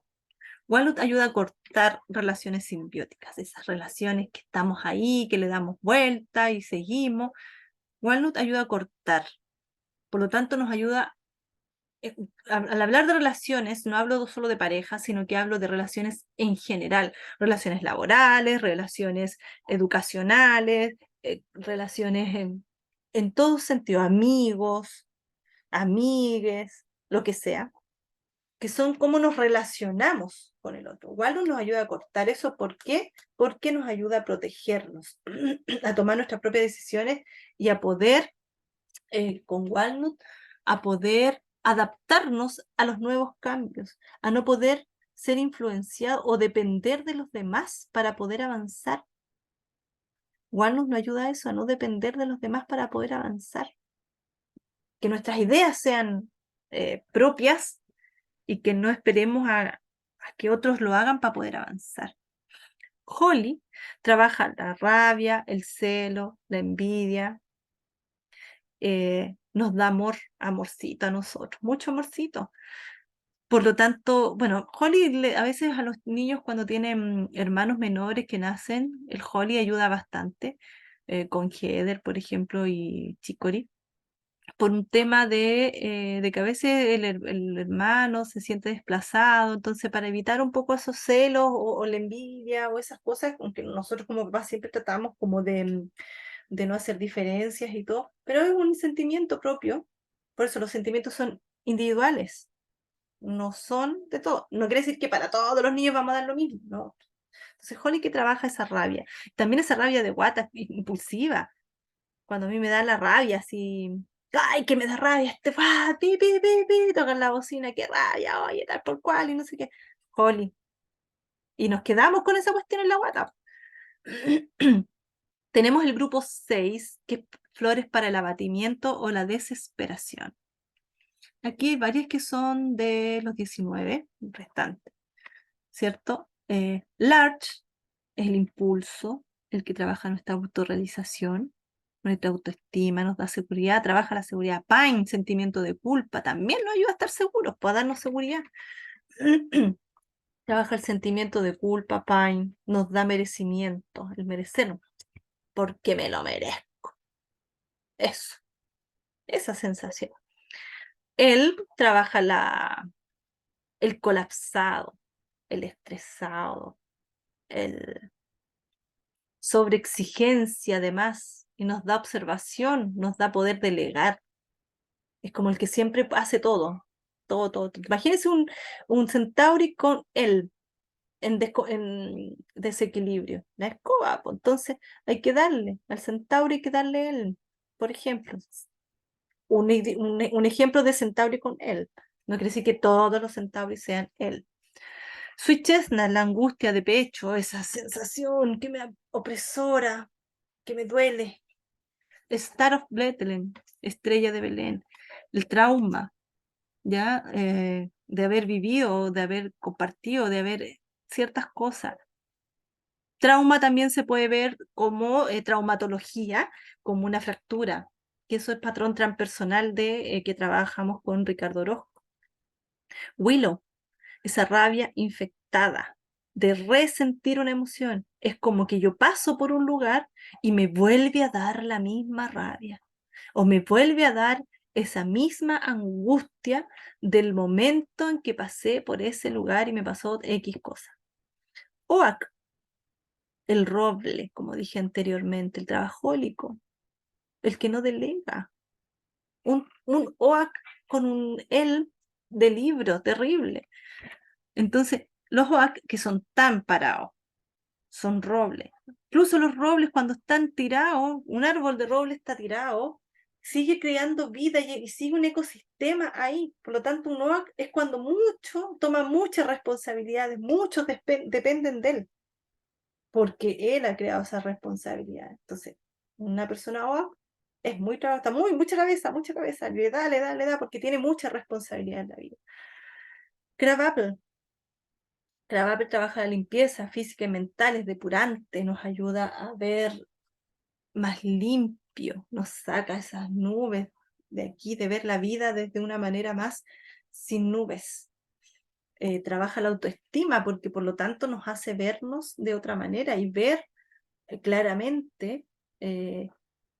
Walnut ayuda a cortar relaciones simbióticas, esas relaciones que estamos ahí, que le damos vuelta y seguimos. Walnut ayuda a cortar. Por lo tanto, nos ayuda, al hablar de relaciones, no hablo solo de pareja, sino que hablo de relaciones en general, relaciones laborales, relaciones educacionales, relaciones en todo sentido, amigos, amigues, lo que sea, que son cómo nos relacionamos con el otro. Walnut nos ayuda a cortar eso. ¿Por qué? Porque nos ayuda a protegernos, a tomar nuestras propias decisiones y a poder, con Walnut, a poder adaptarnos a los nuevos cambios, a no poder ser influenciado o depender de los demás para poder avanzar. Walnut nos ayuda a eso, a no depender de los demás para poder avanzar. Que nuestras ideas sean propias y que no esperemos a que otros lo hagan para poder avanzar. Holly trabaja la rabia, el celo, la envidia, nos da amor, amorcito a nosotros, mucho amorcito. Por lo tanto, bueno, Holly a veces a los niños cuando tienen hermanos menores que nacen, el Holly ayuda bastante, con Heather, por ejemplo, y Chicory, por un tema de que a veces el hermano se siente desplazado, entonces para evitar un poco esos celos o la envidia o esas cosas, aunque nosotros como papás siempre tratamos como de no hacer diferencias y todo, pero es un sentimiento propio, por eso los sentimientos son individuales, no son de todo, no quiere decir que para todos los niños vamos a dar lo mismo, no. Entonces Holly que trabaja esa rabia, también esa rabia de guata impulsiva, cuando a mí me da la rabia, así, ay, que me da rabia, pi, pi, pi, pi, tocan la bocina, qué rabia, oye, tal por cual, y no sé qué, Holly. Y nos quedamos con esa cuestión en la guata. Tenemos el grupo 6, que es flores para el abatimiento o la desesperación. Aquí hay varias que son de los 19 restantes, ¿cierto? Large es el impulso, el que trabaja nuestra autorrealización, nuestra autoestima, nos da seguridad, trabaja la seguridad. Pine, sentimiento de culpa, también nos ayuda a estar seguros, puede darnos seguridad. Trabaja el sentimiento de culpa, Pine, nos da merecimiento, el merecernos, porque me lo merezco. Eso, esa sensación. Él trabaja el colapsado, el estresado, el sobreexigencia además, y nos da observación, nos da poder delegar. Es como el que siempre hace todo. todo. Imagínense un Centauri con él en desequilibrio. La escoba, pues, entonces hay que darle, al Centauri hay que darle él, por ejemplo. Un ejemplo de Centauri con él. No quiere decir que todos los Centauris sean él. Sweet Chestnut, la angustia de pecho, esa sensación que me opresora, que me duele. Star of Bethlehem, estrella de Belén. El trauma, ¿ya? De haber vivido, de haber compartido, de haber ciertas cosas. Trauma también se puede ver como traumatología, como una fractura, que eso es patrón transpersonal de que trabajamos con Ricardo Orozco. Willow, esa rabia infectada de resentir una emoción. Es como que yo paso por un lugar y me vuelve a dar la misma rabia o me vuelve a dar esa misma angustia del momento en que pasé por ese lugar y me pasó X cosa. OAC, el roble, como dije anteriormente, el trabajólico, el que no delega. Un OAC con un él de libro terrible. Entonces, los OAC que son tan parados, son robles. Incluso los robles cuando están tirados, un árbol de roble está tirado, sigue creando vida y sigue un ecosistema ahí. Por lo tanto, un OAC es cuando mucho, toma muchas responsabilidades, muchos dependen de él, porque él ha creado esa responsabilidad. Entonces, una persona OAC es muy está mucha cabeza, le da, porque tiene mucha responsabilidad en la vida. Crab Apple. Crab Apple trabaja la limpieza física y mental, es depurante, nos ayuda a ver más limpio, nos saca esas nubes de aquí, de ver la vida desde una manera más sin nubes. Trabaja la autoestima porque por lo tanto nos hace vernos de otra manera y ver claramente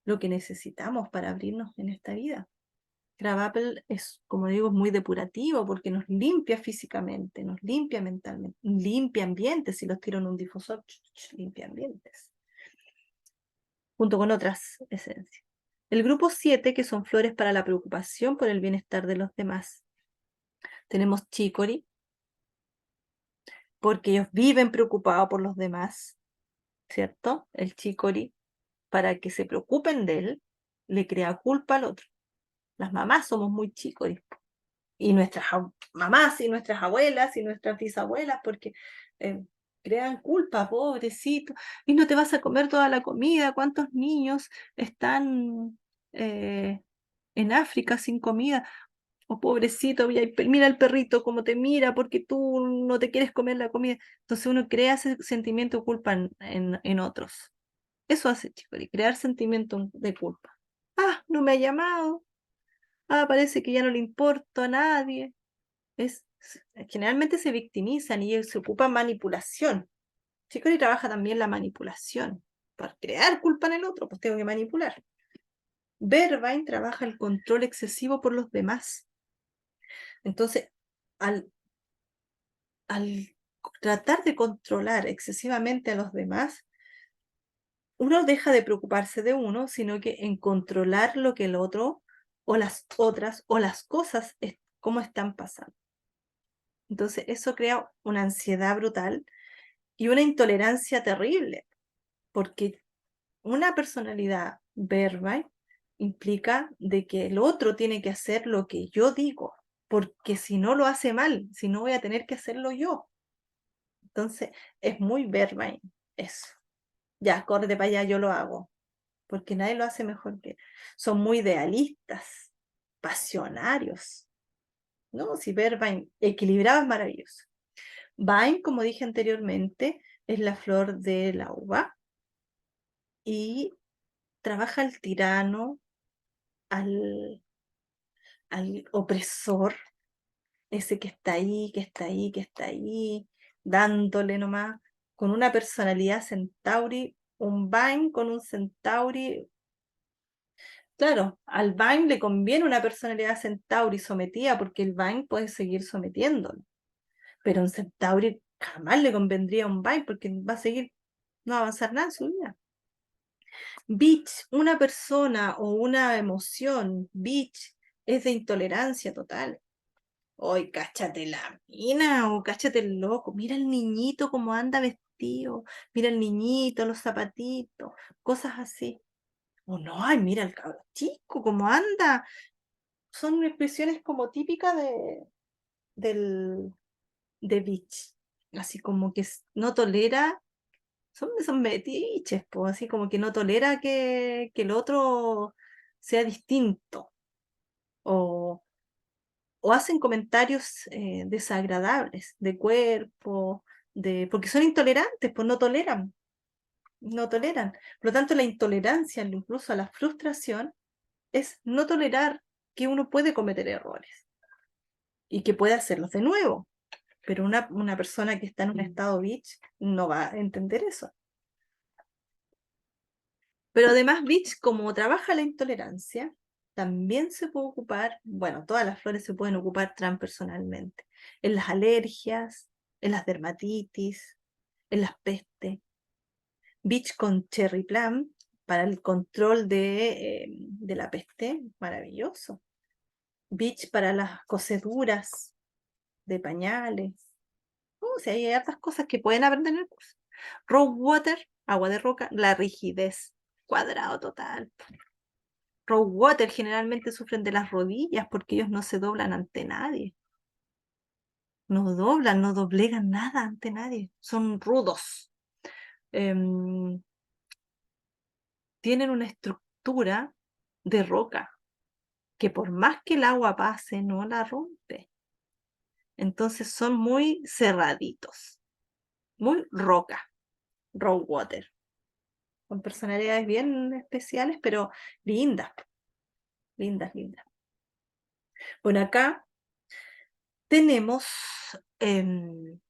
lo que necesitamos para abrirnos en esta vida. Crab Apple es, como digo, muy depurativo porque nos limpia físicamente, nos limpia mentalmente, limpia ambientes, si los tiro en un difusor, limpia ambientes, junto con otras esencias. El grupo 7, que son flores para la preocupación por el bienestar de los demás. Tenemos chicory, porque ellos viven preocupados por los demás, ¿cierto? El chicory, para que se preocupen de él, le crea culpa al otro. Las mamás somos muy chicory, y nuestras mamás y nuestras abuelas y nuestras bisabuelas, porque crean culpa, pobrecito, y no te vas a comer toda la comida. ¿Cuántos niños están en África sin comida? O pobrecito, mira el perrito cómo te mira porque tú no te quieres comer la comida. Entonces uno crea ese sentimiento de culpa en otros. Eso hace, chicos, y crear sentimiento de culpa. Ah, no me ha llamado. Ah, parece que ya no le importa a nadie. Generalmente se victimizan y se ocupan manipulación. Chicory trabaja también la manipulación. Para crear culpa en el otro, pues tengo que manipular. Vervain trabaja el control excesivo por los demás. Entonces, al tratar de controlar excesivamente a los demás, uno deja de preocuparse de uno, sino que en controlar lo que el otro o las otras o las cosas cómo están pasando. Entonces, eso crea una ansiedad brutal y una intolerancia terrible, porque una personalidad verbal implica de que el otro tiene que hacer lo que yo digo, porque si no lo hace mal, si no voy a tener que hacerlo yo. Entonces, es muy verbal eso. Ya, corre para allá, yo lo hago, porque nadie lo hace mejor que... Son muy idealistas, pasionarios, ¿no? Si verbal equilibrado es maravilloso. Vine, como dije anteriormente, es la flor de la uva y trabaja al tirano, al opresor, ese que está ahí, que está ahí, que está ahí, dándole nomás, con una personalidad centauri, un Vine con un centauri. Claro, al Vine le conviene una personalidad centauri sometida porque el Vine puede seguir sometiéndolo, pero un centauri jamás le convendría a un Vine porque va a seguir, no va a avanzar nada en su vida. Bitch, una persona o una emoción, bitch, es de intolerancia total. Hoy, cáchate la mina o cáchate el loco. Mira el niñito cómo anda vestido. Mira el niñito, los zapatitos, cosas así. O no, ay, mira el cabro chico cómo anda. Son expresiones como típicas del, de Beach. Así como que no tolera, son metiches, pues, así como que no tolera que el otro sea distinto. O, o hacen comentarios desagradables de cuerpo, porque son intolerantes, pues no toleran. Por lo tanto, la intolerancia, incluso a la frustración, es no tolerar que uno puede cometer errores y que puede hacerlos de nuevo. Pero una persona que está en un estado bitch no va a entender eso. Pero además, bitch, como trabaja la intolerancia, también se puede ocupar, bueno, todas las flores se pueden ocupar transpersonalmente, en las alergias, en las dermatitis, en las pestes. Bitch con cherry plum para el control de la peste, maravilloso. Bitch para las coseduras de pañales. O sea, hay hartas cosas que pueden aprender en el curso. Rose water, agua de roca, la rigidez, cuadrado total. Rose water generalmente sufren de las rodillas porque ellos no se doblan ante nadie. No doblan, no doblegan nada ante nadie. Son rudos. Em, Tienen una estructura de roca que por más que el agua pase, no la rompe. Entonces son muy cerraditos, muy roca, raw water, con personalidades bien especiales, pero lindas, lindas, lindas. Bueno, acá tenemos un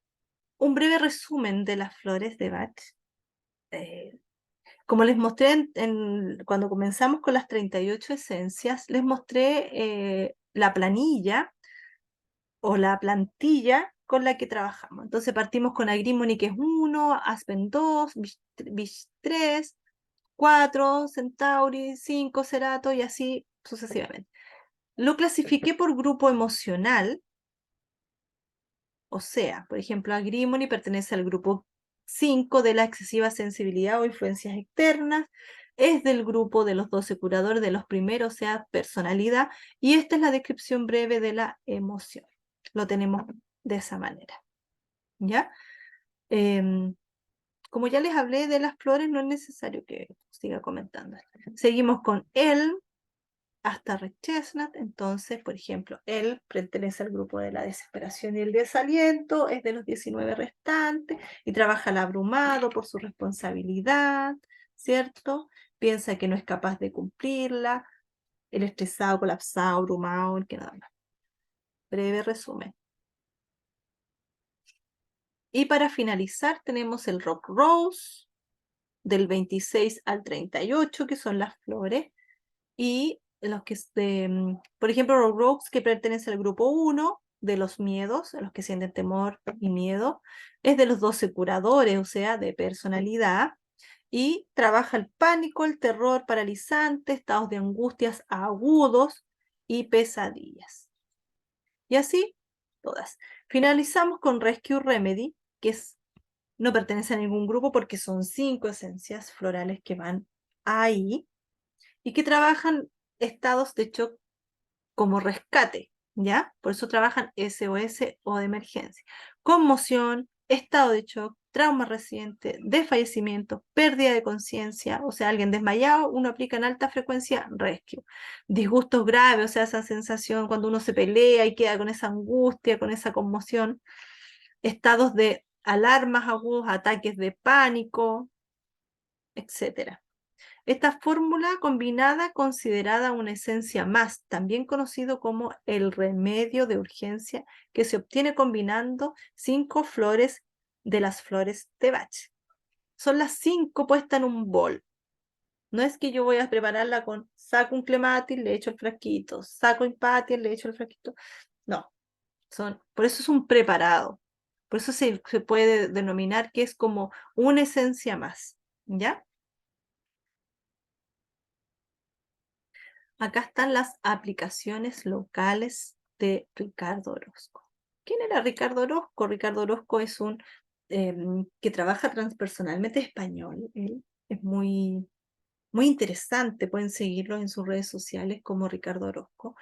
breve resumen de las flores de Bach. Eh, Como les mostré cuando comenzamos con las 38 esencias, les mostré la planilla o la plantilla con la que trabajamos. Entonces partimos con Agrimony, que es 1, Aspen 2, Bish 3, 4, Centauri, 5, Cerato y así sucesivamente. Lo clasifiqué por grupo emocional, o sea, por ejemplo, Agrimony pertenece al grupo 5 de la excesiva sensibilidad o influencias externas, es del grupo de los 12 curadores de los primeros, o sea, personalidad, y esta es la descripción breve de la emoción. Lo tenemos de esa manera, ¿ya? Em, Como ya les hablé de las flores, no es necesario que siga comentando. Seguimos con él hasta Red Chestnut. Entonces, por ejemplo, él pertenece al grupo de la desesperación y el desaliento, es de los 19 restantes y trabaja al abrumado por su responsabilidad, ¿cierto? Piensa que no es capaz de cumplirla, el estresado, colapsado, abrumado, el que nada más. Breve resumen. Y para finalizar tenemos el Rock Rose del 26 al 38, que son las flores, y los que, por ejemplo, los Rogues que pertenecen al grupo 1 de los miedos, a los que sienten temor y miedo, es de los 12 curadores, o sea, de personalidad, y trabaja el pánico, el terror paralizante, estados de angustias agudos y pesadillas. Y así, todas. Finalizamos con Rescue Remedy, que no pertenece a ningún grupo porque son 5 esencias florales que van ahí y que trabajan estados de shock como rescate, ¿ya? Por eso trabajan SOS o de emergencia. Conmoción, estado de shock, trauma reciente, desfallecimiento, pérdida de conciencia, o sea, alguien desmayado, uno aplica en alta frecuencia rescue. Disgustos graves, o sea, esa sensación cuando uno se pelea y queda con esa angustia, con esa conmoción. Estados de alarmas agudos, ataques de pánico, etcétera. Esta fórmula combinada considerada una esencia más, también conocido como el remedio de urgencia, que se obtiene combinando 5 flores de las flores de Bach. Son las 5 puestas en un bol. No es que yo voy a prepararla con saco un clematis, le echo el frasquito, saco empatia, le echo el frasquito. No, por eso es un preparado. Por eso se puede denominar que es como una esencia más. ¿Ya? Acá están las aplicaciones locales de Ricardo Orozco. ¿Quién era Ricardo Orozco? Ricardo Orozco es un que trabaja transpersonalmente español. Él es muy interesante, pueden seguirlo en sus redes sociales como Ricardo Orozco.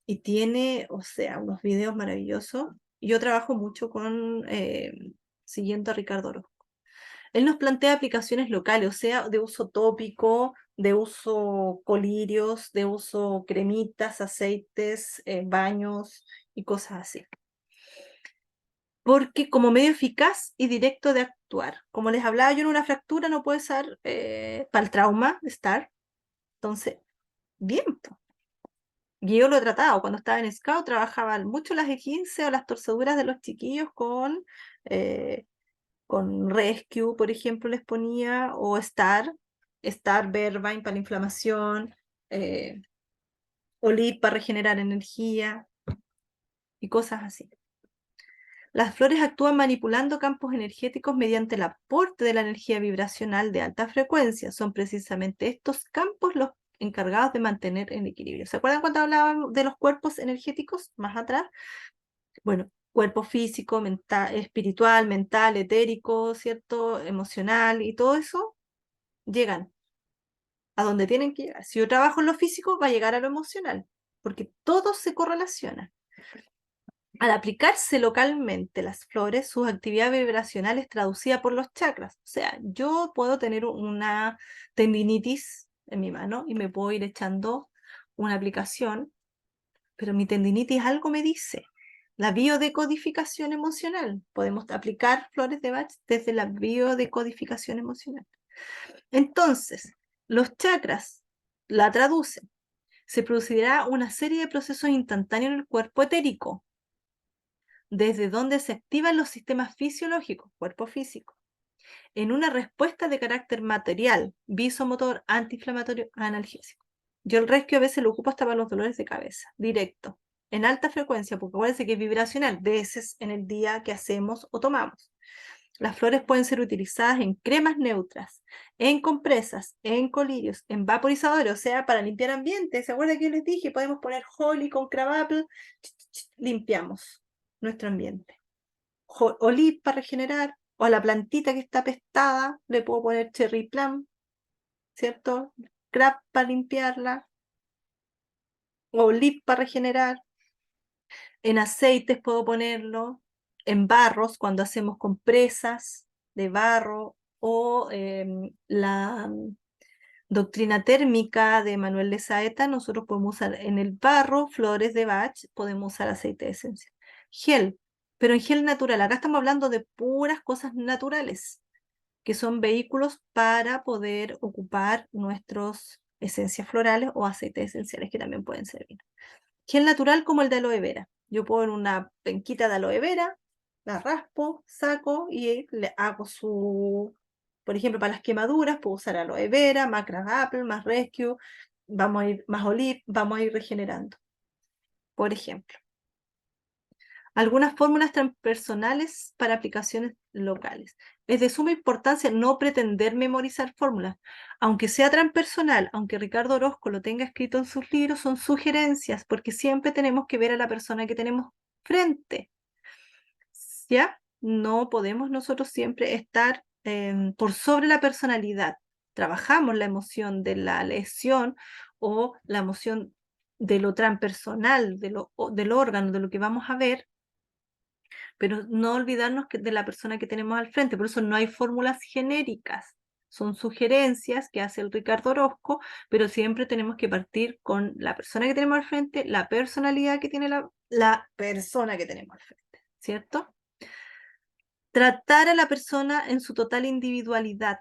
Y tiene, o sea, unos videos maravillosos. Yo trabajo mucho siguiendo a Ricardo Orozco. Él nos plantea aplicaciones locales, o sea, de uso tópico, de uso colirios, de uso cremitas, aceites, baños y cosas así. Porque como medio eficaz y directo de actuar. Como les hablaba yo en una fractura, no puede ser para el trauma, estar. Entonces, bien. Y yo lo he tratado. Cuando estaba en Scout, trabajaba mucho las E15 o las torceduras de los chiquillos eh, con Rescue, por ejemplo, les ponía, o Star Verbine para la inflamación, eh, Olip para regenerar energía y cosas así. Las flores actúan manipulando campos energéticos mediante el aporte de la energía vibracional de alta frecuencia. Son precisamente estos campos los encargados de mantener el equilibrio. ¿Se acuerdan cuando hablábamos de los cuerpos energéticos más atrás? Bueno, cuerpo físico, espiritual, mental, etérico, ¿cierto? Emocional y todo eso llegan a donde tienen que llegar. Si yo trabajo en lo físico, va a llegar a lo emocional, porque todo se correlaciona. Al aplicarse localmente las flores, su actividad vibracional es traducida por los chakras. O sea, yo puedo tener una tendinitis en mi mano y me puedo ir echando una aplicación, pero mi tendinitis algo me dice. La biodecodificación emocional. Podemos aplicar flores de Bach desde la biodecodificación emocional. Entonces, los chakras la traducen. Se producirá una serie de procesos instantáneos en el cuerpo etérico, desde donde se activan los sistemas fisiológicos, cuerpo físico, en una respuesta de carácter material, visomotor, antiinflamatorio, analgésico. Yo el rescue a veces lo ocupo hasta para los dolores de cabeza, directo, en alta frecuencia, porque acuérdense que es vibracional, veces en el día que hacemos o tomamos. Las flores pueden ser utilizadas en cremas neutras, en compresas, en colirios, en vaporizadores, o sea, para limpiar ambientes. ¿Se acuerdan que yo les dije? Podemos poner holly con crabapple, limpiamos nuestro ambiente. Olive para regenerar, o a la plantita que está pestada le puedo poner cherry plum, ¿cierto? Crab para limpiarla, olive para regenerar. En aceites puedo ponerlo, en barros cuando hacemos compresas de barro, o la doctrina térmica de Manuel de Saeta, nosotros podemos usar en el barro flores de Bach, podemos usar aceite esencial. Gel, pero en gel natural, acá estamos hablando de puras cosas naturales, que son vehículos para poder ocupar nuestras esencias florales o aceites esenciales que también pueden servir. Gel natural como el de aloe vera. Yo puedo en una penquita de aloe vera, la raspo, saco y le hago por ejemplo, para las quemaduras puedo usar aloe vera, más crab apple, más rescue, vamos a ir más olive, vamos a ir regenerando. Por ejemplo, algunas fórmulas transpersonales para aplicaciones locales. Es de suma importancia no pretender memorizar fórmulas. Aunque sea transpersonal, aunque Ricardo Orozco lo tenga escrito en sus libros, son sugerencias, porque siempre tenemos que ver a la persona que tenemos frente. ¿Ya? No podemos nosotros siempre estar por sobre la personalidad. Trabajamos la emoción de la lesión o la emoción de lo transpersonal, del órgano, de lo que vamos a ver, pero no olvidarnos de la persona que tenemos al frente. Por eso no hay fórmulas genéricas. Son sugerencias que hace el Ricardo Orozco, pero siempre tenemos que partir con la persona que tenemos al frente, la personalidad que tiene la persona que tenemos al frente, ¿cierto? Tratar a la persona en su total individualidad,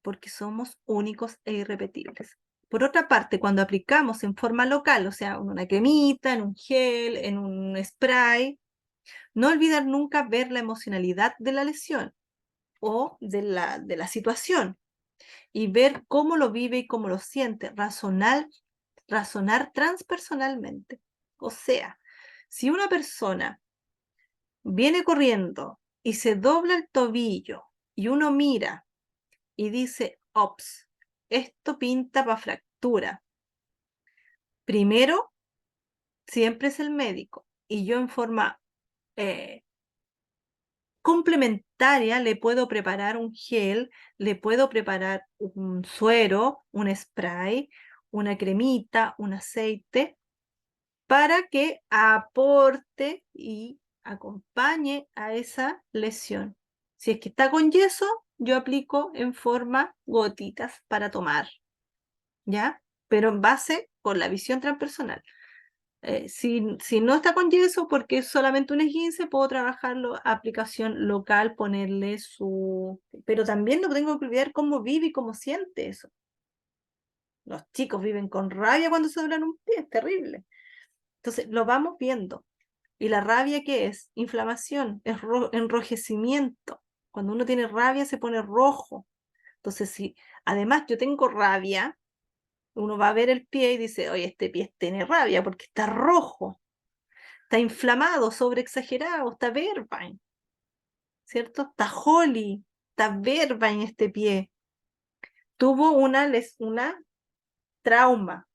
porque somos únicos e irrepetibles. Por otra parte, cuando aplicamos en forma local, o sea, en una cremita, en un gel, en un spray, no olvidar nunca ver la emocionalidad de la lesión o de la situación y ver cómo lo vive y cómo lo siente, razonar transpersonalmente. O sea, si una persona viene corriendo y se dobla el tobillo y uno mira y dice, ops, esto pinta para fractura. Primero, siempre es el médico. Y yo en forma complementaria le puedo preparar un gel, le puedo preparar un suero, un spray, una cremita, un aceite, para que aporte y acompañe a esa lesión. Si es que está con yeso, yo aplico en forma gotitas para tomar, ¿ya? Pero en base con la visión transpersonal. Si no está con yeso, porque es solamente un esguince, puedo trabajarlo a aplicación local, ponerle su... Pero también no tengo que olvidar cómo vive y cómo siente eso. Los chicos viven con rabia cuando se doblan un pie, es terrible. Entonces, lo vamos viendo. ¿Y la rabia qué es? Inflamación, es enrojecimiento. Cuando uno tiene rabia se pone rojo. Entonces, si además yo tengo rabia, uno va a ver el pie y dice, oye, este pie tiene rabia porque está rojo, está inflamado, sobreexagerado, está verba, ¿cierto? Está Holly, está verba en este pie. Tuvo una trauma.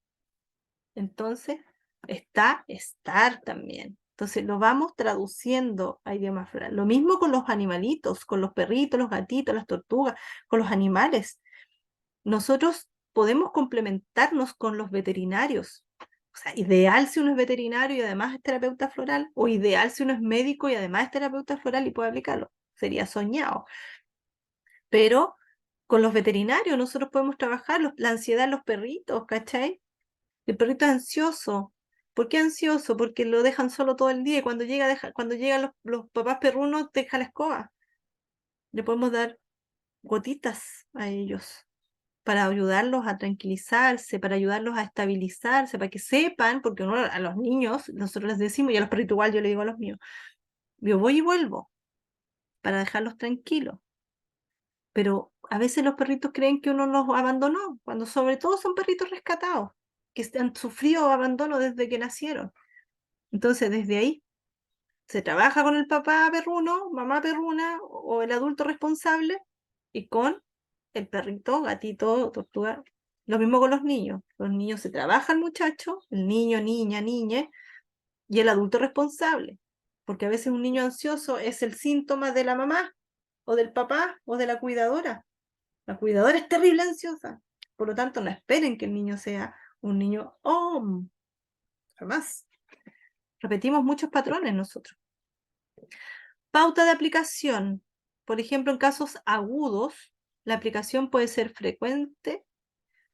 Entonces, está estar también. Entonces, lo vamos traduciendo a idioma floral. Lo mismo con los animalitos, con los perritos, los gatitos, las tortugas, con los animales. Nosotros podemos complementarnos con los veterinarios. O sea, ideal si uno es veterinario y además es terapeuta floral, o ideal si uno es médico y además es terapeuta floral y puede aplicarlo. Sería soñado. Pero con los veterinarios nosotros podemos trabajar la ansiedad en los perritos, ¿cachai? El perrito es ansioso. ¿Por qué ansioso? Porque lo dejan solo todo el día y cuando llegan los papás perrunos, deja la escoba. Le podemos dar gotitas a ellos para ayudarlos a tranquilizarse, para ayudarlos a estabilizarse, para que sepan, porque uno a los niños, nosotros les decimos, y a los perritos igual yo le digo a los míos, yo voy y vuelvo para dejarlos tranquilos. Pero a veces los perritos creen que uno los abandonó, cuando sobre todo son perritos rescatados, que han sufrido abandono desde que nacieron. Entonces, desde ahí se trabaja con el papá perruno, mamá perruna o el adulto responsable y con el perrito, gatito, tortuga. Lo mismo con los niños. Los niños se trabaja el muchacho, el niño, niña, niñe y el adulto responsable. Porque a veces un niño ansioso es el síntoma de la mamá o del papá o de la cuidadora. La cuidadora es terrible ansiosa. Por lo tanto, no esperen que el niño sea un niño, oh, jamás. Repetimos muchos patrones nosotros. Pauta de aplicación. Por ejemplo, en casos agudos, la aplicación puede ser frecuente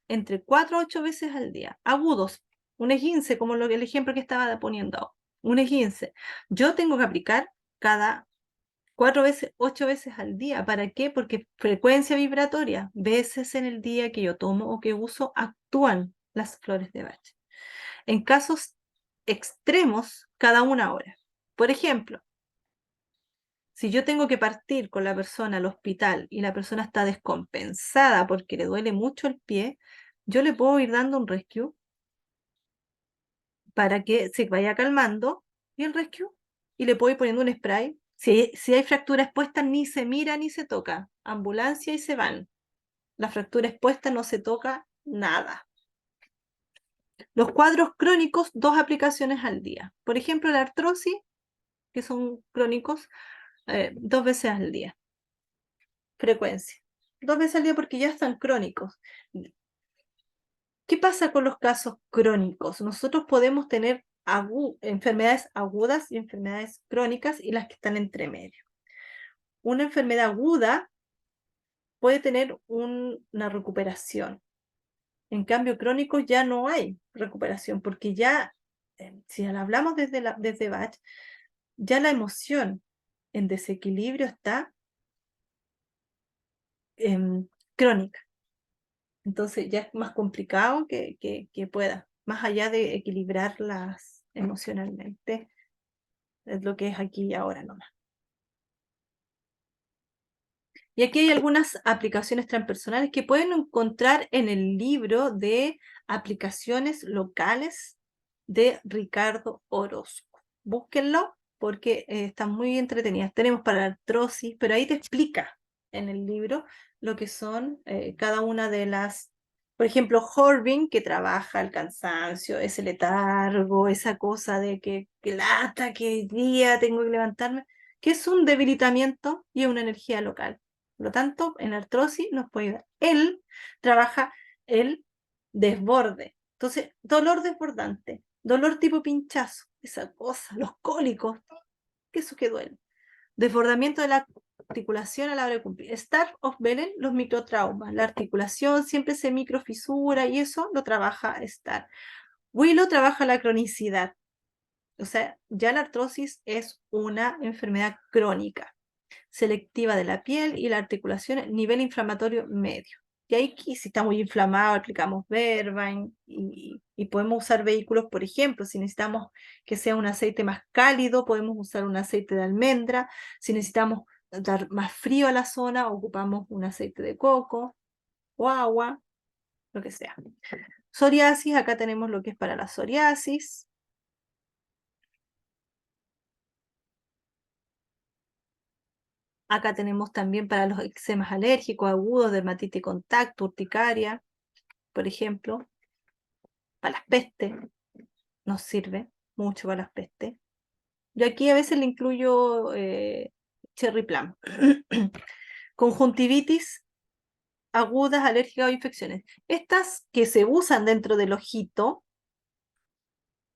entre 4 a 8 veces al día. Agudos, un esguince, como el ejemplo que estaba poniendo. Un esguince. Yo tengo que aplicar cada 4 veces, 8 veces al día. ¿Para qué? Porque frecuencia vibratoria, veces en el día que yo tomo o que uso, actúan las flores de Bach. En casos extremos, cada 1 hora. Por ejemplo, si yo tengo que partir con la persona al hospital y la persona está descompensada porque le duele mucho el pie, yo le puedo ir dando un rescue para que se vaya calmando y el rescue y le puedo ir poniendo un spray. Si hay fractura expuesta, ni se mira ni se toca. Ambulancia y se van. La fractura expuesta no se toca nada. Los cuadros crónicos, 2 aplicaciones al día. Por ejemplo, la artrosis, que son crónicos, 2 veces al día. Frecuencia. 2 veces al día porque ya están crónicos. ¿Qué pasa con los casos crónicos? Nosotros podemos tener enfermedades agudas y enfermedades crónicas y las que están entre medio. Una enfermedad aguda puede tener una recuperación. En cambio, crónico ya no hay recuperación porque ya, si hablamos desde Bach, ya la emoción en desequilibrio está crónica. Entonces ya es más complicado que pueda, más allá de equilibrarlas emocionalmente, es lo que es aquí y ahora nomás. Y aquí hay algunas aplicaciones transpersonales que pueden encontrar en el libro de aplicaciones locales de Ricardo Orozco. Búsquenlo porque están muy entretenidas. Tenemos para la artrosis, pero ahí te explica en el libro lo que son cada una de las Por ejemplo, Horvin, que trabaja el cansancio, ese letargo, esa cosa de que lata, que día tengo que levantarme, que es un debilitamiento y una energía local. Por lo tanto, en artrosis nos puede ayudar. Él trabaja el desborde. Entonces, dolor desbordante, dolor tipo pinchazo, esa cosa, los cólicos, que eso que duele. Desbordamiento de la articulación a la hora de cumplir. Start of Bellen, los microtraumas. La articulación siempre se microfisura y eso lo trabaja Start. Willow trabaja la cronicidad. O sea, ya la artrosis es una enfermedad crónica, selectiva de la piel y la articulación, nivel inflamatorio medio. Y ahí, si está muy inflamado, aplicamos Vervain y podemos usar vehículos, por ejemplo, si necesitamos que sea un aceite más cálido, podemos usar un aceite de almendra. Si necesitamos dar más frío a la zona, ocupamos un aceite de coco o agua, lo que sea. Psoriasis, acá tenemos lo que es para la psoriasis. Acá tenemos también para los eczemas alérgicos agudos, dermatitis de contacto, urticaria, por ejemplo. Para las pestes, nos sirve mucho para las pestes. Yo aquí a veces le incluyo cherry plum. Conjuntivitis agudas, alérgicas o infecciones. Estas que se usan dentro del ojito,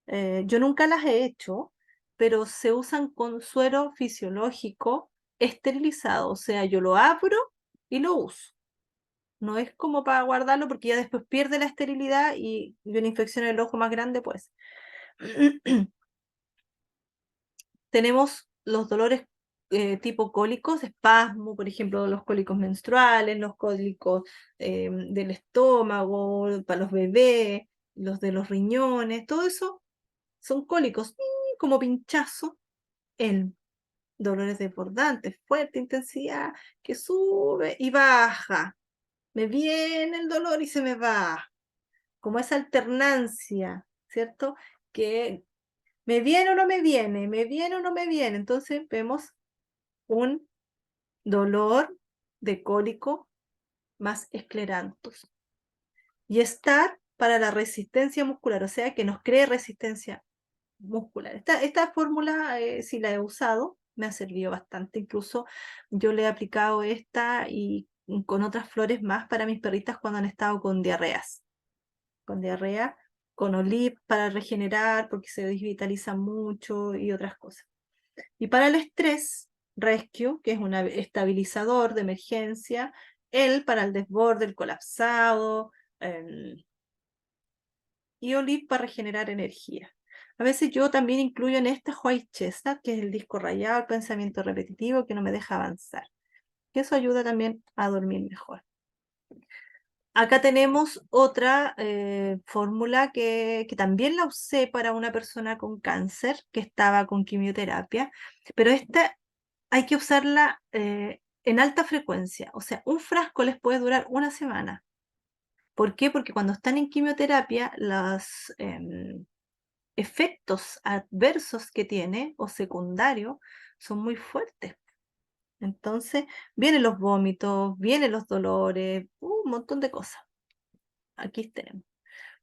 yo nunca las he hecho, pero se usan con suero fisiológico esterilizado. O sea, yo lo abro y lo uso. No es como para guardarlo porque ya después pierde la esterilidad y una infección en el ojo más grande, pues. Tenemos los dolores tipo cólicos, espasmo, por ejemplo, los cólicos menstruales, los cólicos del estómago, para los bebés, los de los riñones, todo eso son cólicos, como pinchazo, el dolores desbordantes, fuerte intensidad, que sube y baja. Me viene el dolor y se me va, como esa alternancia, ¿cierto? Que me viene o no me viene, me viene o no me viene. Entonces vemos un dolor de cólico más esclerantos. Y estar para la resistencia muscular, o sea, que nos cree resistencia muscular. Esta fórmula, si la he usado, me ha servido bastante. Incluso yo le he aplicado esta y con otras flores más para mis perritas cuando han estado con diarreas. Con diarrea, con olip para regenerar porque se desvitaliza mucho y otras cosas. Y para el estrés, Rescue, que es un estabilizador de emergencia, el para el desborde, el colapsado, y Olive para regenerar energía. A veces yo también incluyo en esta White Chestnut, que es el disco rayado, el pensamiento repetitivo que no me deja avanzar. Que eso ayuda también a dormir mejor. Acá tenemos otra fórmula que también la usé para una persona con cáncer que estaba con quimioterapia, pero esta hay que usarla en alta frecuencia. O sea, un frasco les puede durar una semana. ¿Por qué? Porque cuando están en quimioterapia, los efectos adversos que tiene o secundarios son muy fuertes. Entonces, vienen los vómitos, vienen los dolores, un montón de cosas. Aquí tenemos.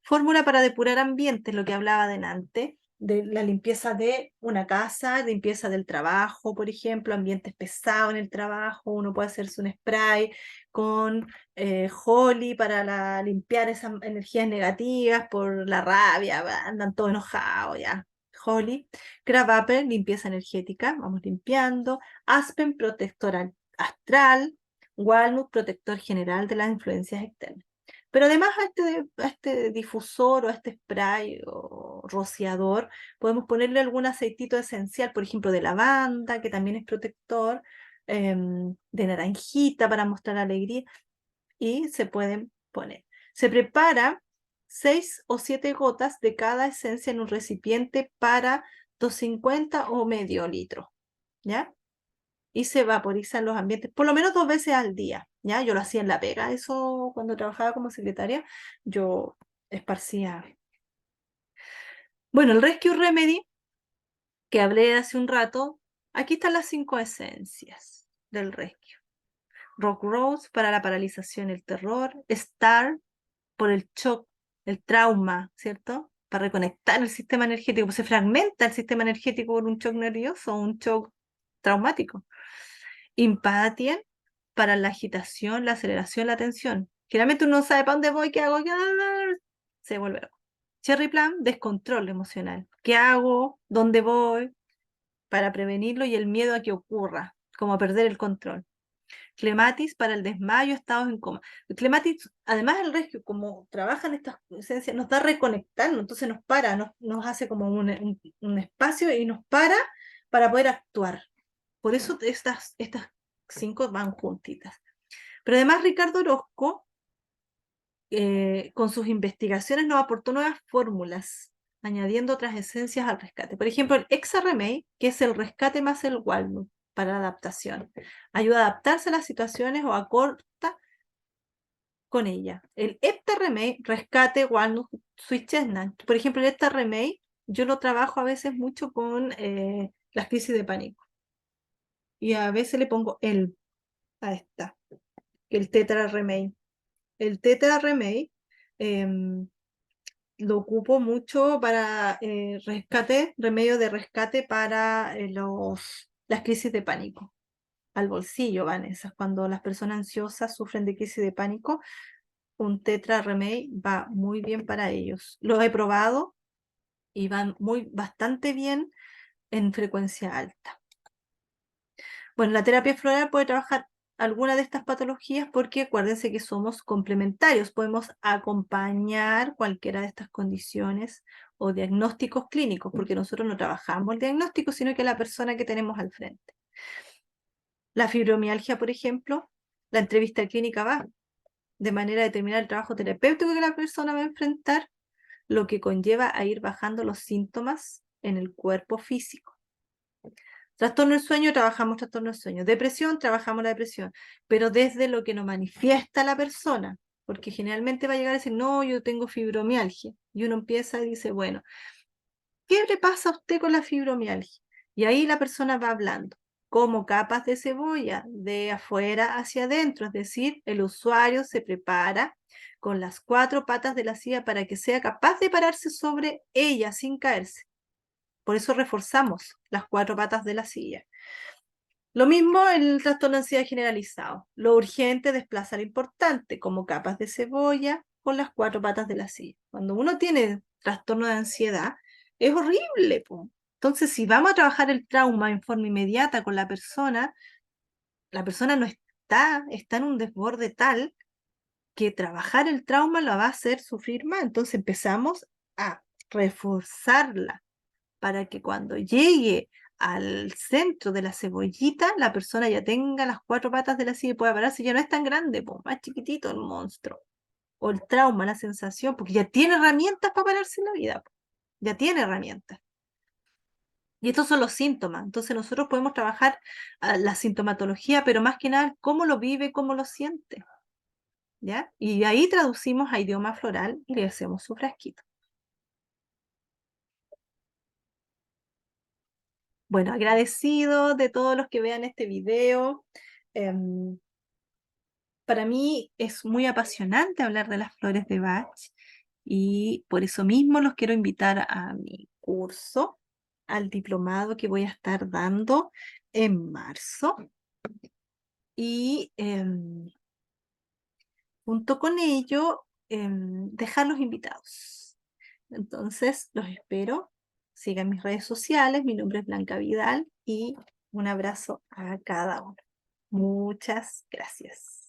Fórmula para depurar ambientes, lo que hablaba delante, de la limpieza de una casa, limpieza del trabajo, por ejemplo, ambientes pesados en el trabajo, uno puede hacerse un spray con Holly para limpiar esas energías negativas por la rabia, andan todos enojados ya. Holly, Crab Apple, limpieza energética, vamos limpiando. Aspen, protector astral. Walnut, protector general de las influencias externas. Pero además a este difusor o a este spray o rociador podemos ponerle algún aceitito esencial, por ejemplo de lavanda, que también es protector, de naranjita para mostrar alegría, y se pueden poner. Se prepara 6 o 7 gotas de cada esencia en un recipiente para 250 o medio litro, ¿ya? Y se vaporiza en los ambientes por lo menos 2 veces al día, ¿ya? Yo lo hacía en la pega, eso cuando trabajaba como secretaria, yo esparcía. Bueno, el Rescue Remedy, que hablé hace un rato, aquí están las 5 esencias del Rescue. Rock Rose para la paralización y el terror, Star por el shock, el trauma, ¿cierto? Para reconectar el sistema energético, pues se fragmenta el sistema energético por un shock nervioso, un shock traumático. Impatien para la agitación, la aceleración, la tensión. Generalmente uno no sabe para dónde voy, qué hago, se vuelve loco. Cherry plan, descontrol emocional. ¿Qué hago? ¿Dónde voy? Para prevenirlo y el miedo a que ocurra, como perder el control. Clematis para el desmayo, estados en coma. El clematis, además el rescue, como trabajan estas esencias, nos da reconectarnos, entonces nos para, nos hace como un espacio y nos para poder actuar. Por eso estas 5 van juntitas. Pero además Ricardo Orozco, con sus investigaciones, nos aportó nuevas fórmulas, añadiendo otras esencias al rescate. Por ejemplo, el Hexaremey, que es el rescate más el walnut para la adaptación. Ayuda a adaptarse a las situaciones o acorta con ella. El Heptaremey, rescate walnut sweet chestnut. Por ejemplo, el Heptaremey, yo lo trabajo a veces mucho con las crisis de pánico. Y a veces le pongo a esta, el Tetra Remey. El Tetra Remey lo ocupo mucho para remedio de rescate para las crisis de pánico. Al bolsillo van esas. Cuando las personas ansiosas sufren de crisis de pánico, un Tetra Remey va muy bien para ellos. Los he probado y van bastante bien en frecuencia alta. Bueno, la terapia floral puede trabajar alguna de estas patologías porque acuérdense que somos complementarios, podemos acompañar cualquiera de estas condiciones o diagnósticos clínicos, porque nosotros no trabajamos el diagnóstico, sino que la persona que tenemos al frente. La fibromialgia, por ejemplo, la entrevista clínica va de manera a determinar el trabajo terapéutico que la persona va a enfrentar, lo que conlleva a ir bajando los síntomas en el cuerpo físico. Trastorno del sueño, trabajamos trastorno del sueño. Depresión, trabajamos la depresión. Pero desde lo que nos manifiesta la persona. Porque generalmente va a llegar a decir, no, yo tengo fibromialgia. Y uno empieza y dice, bueno, ¿qué le pasa a usted con la fibromialgia? Y ahí la persona va hablando, como capas de cebolla, de afuera hacia adentro. Es decir, el usuario se prepara con las 4 patas de la silla para que sea capaz de pararse sobre ella sin caerse. Por eso reforzamos las 4 patas de la silla. Lo mismo el trastorno de ansiedad generalizado. Lo urgente desplaza lo importante, como capas de cebolla con las 4 patas de la silla. Cuando uno tiene trastorno de ansiedad, es horrible, po. Entonces, si vamos a trabajar el trauma en forma inmediata con la persona no está en un desborde tal que trabajar el trauma la va a hacer sufrir más. Entonces empezamos a reforzarla para que cuando llegue al centro de la cebollita, la persona ya tenga las 4 patas de la silla y pueda pararse, ya no es tan grande, pues, más chiquitito el monstruo. O el trauma, la sensación, porque ya tiene herramientas para pararse en la vida, po. Ya tiene herramientas. Y estos son los síntomas. Entonces nosotros podemos trabajar la sintomatología, pero más que nada cómo lo vive, cómo lo siente. ¿Ya? Y ahí traducimos a idioma floral y le hacemos su frasquito. Bueno, agradecido de todos los que vean este video. Para mí es muy apasionante hablar de las flores de Bach y por eso mismo los quiero invitar a mi curso, al diplomado que voy a estar dando en marzo y junto con ello dejarlos invitados. Entonces los espero. Sigan mis redes sociales, mi nombre es Blanca Vidal y un abrazo a cada uno. Muchas gracias.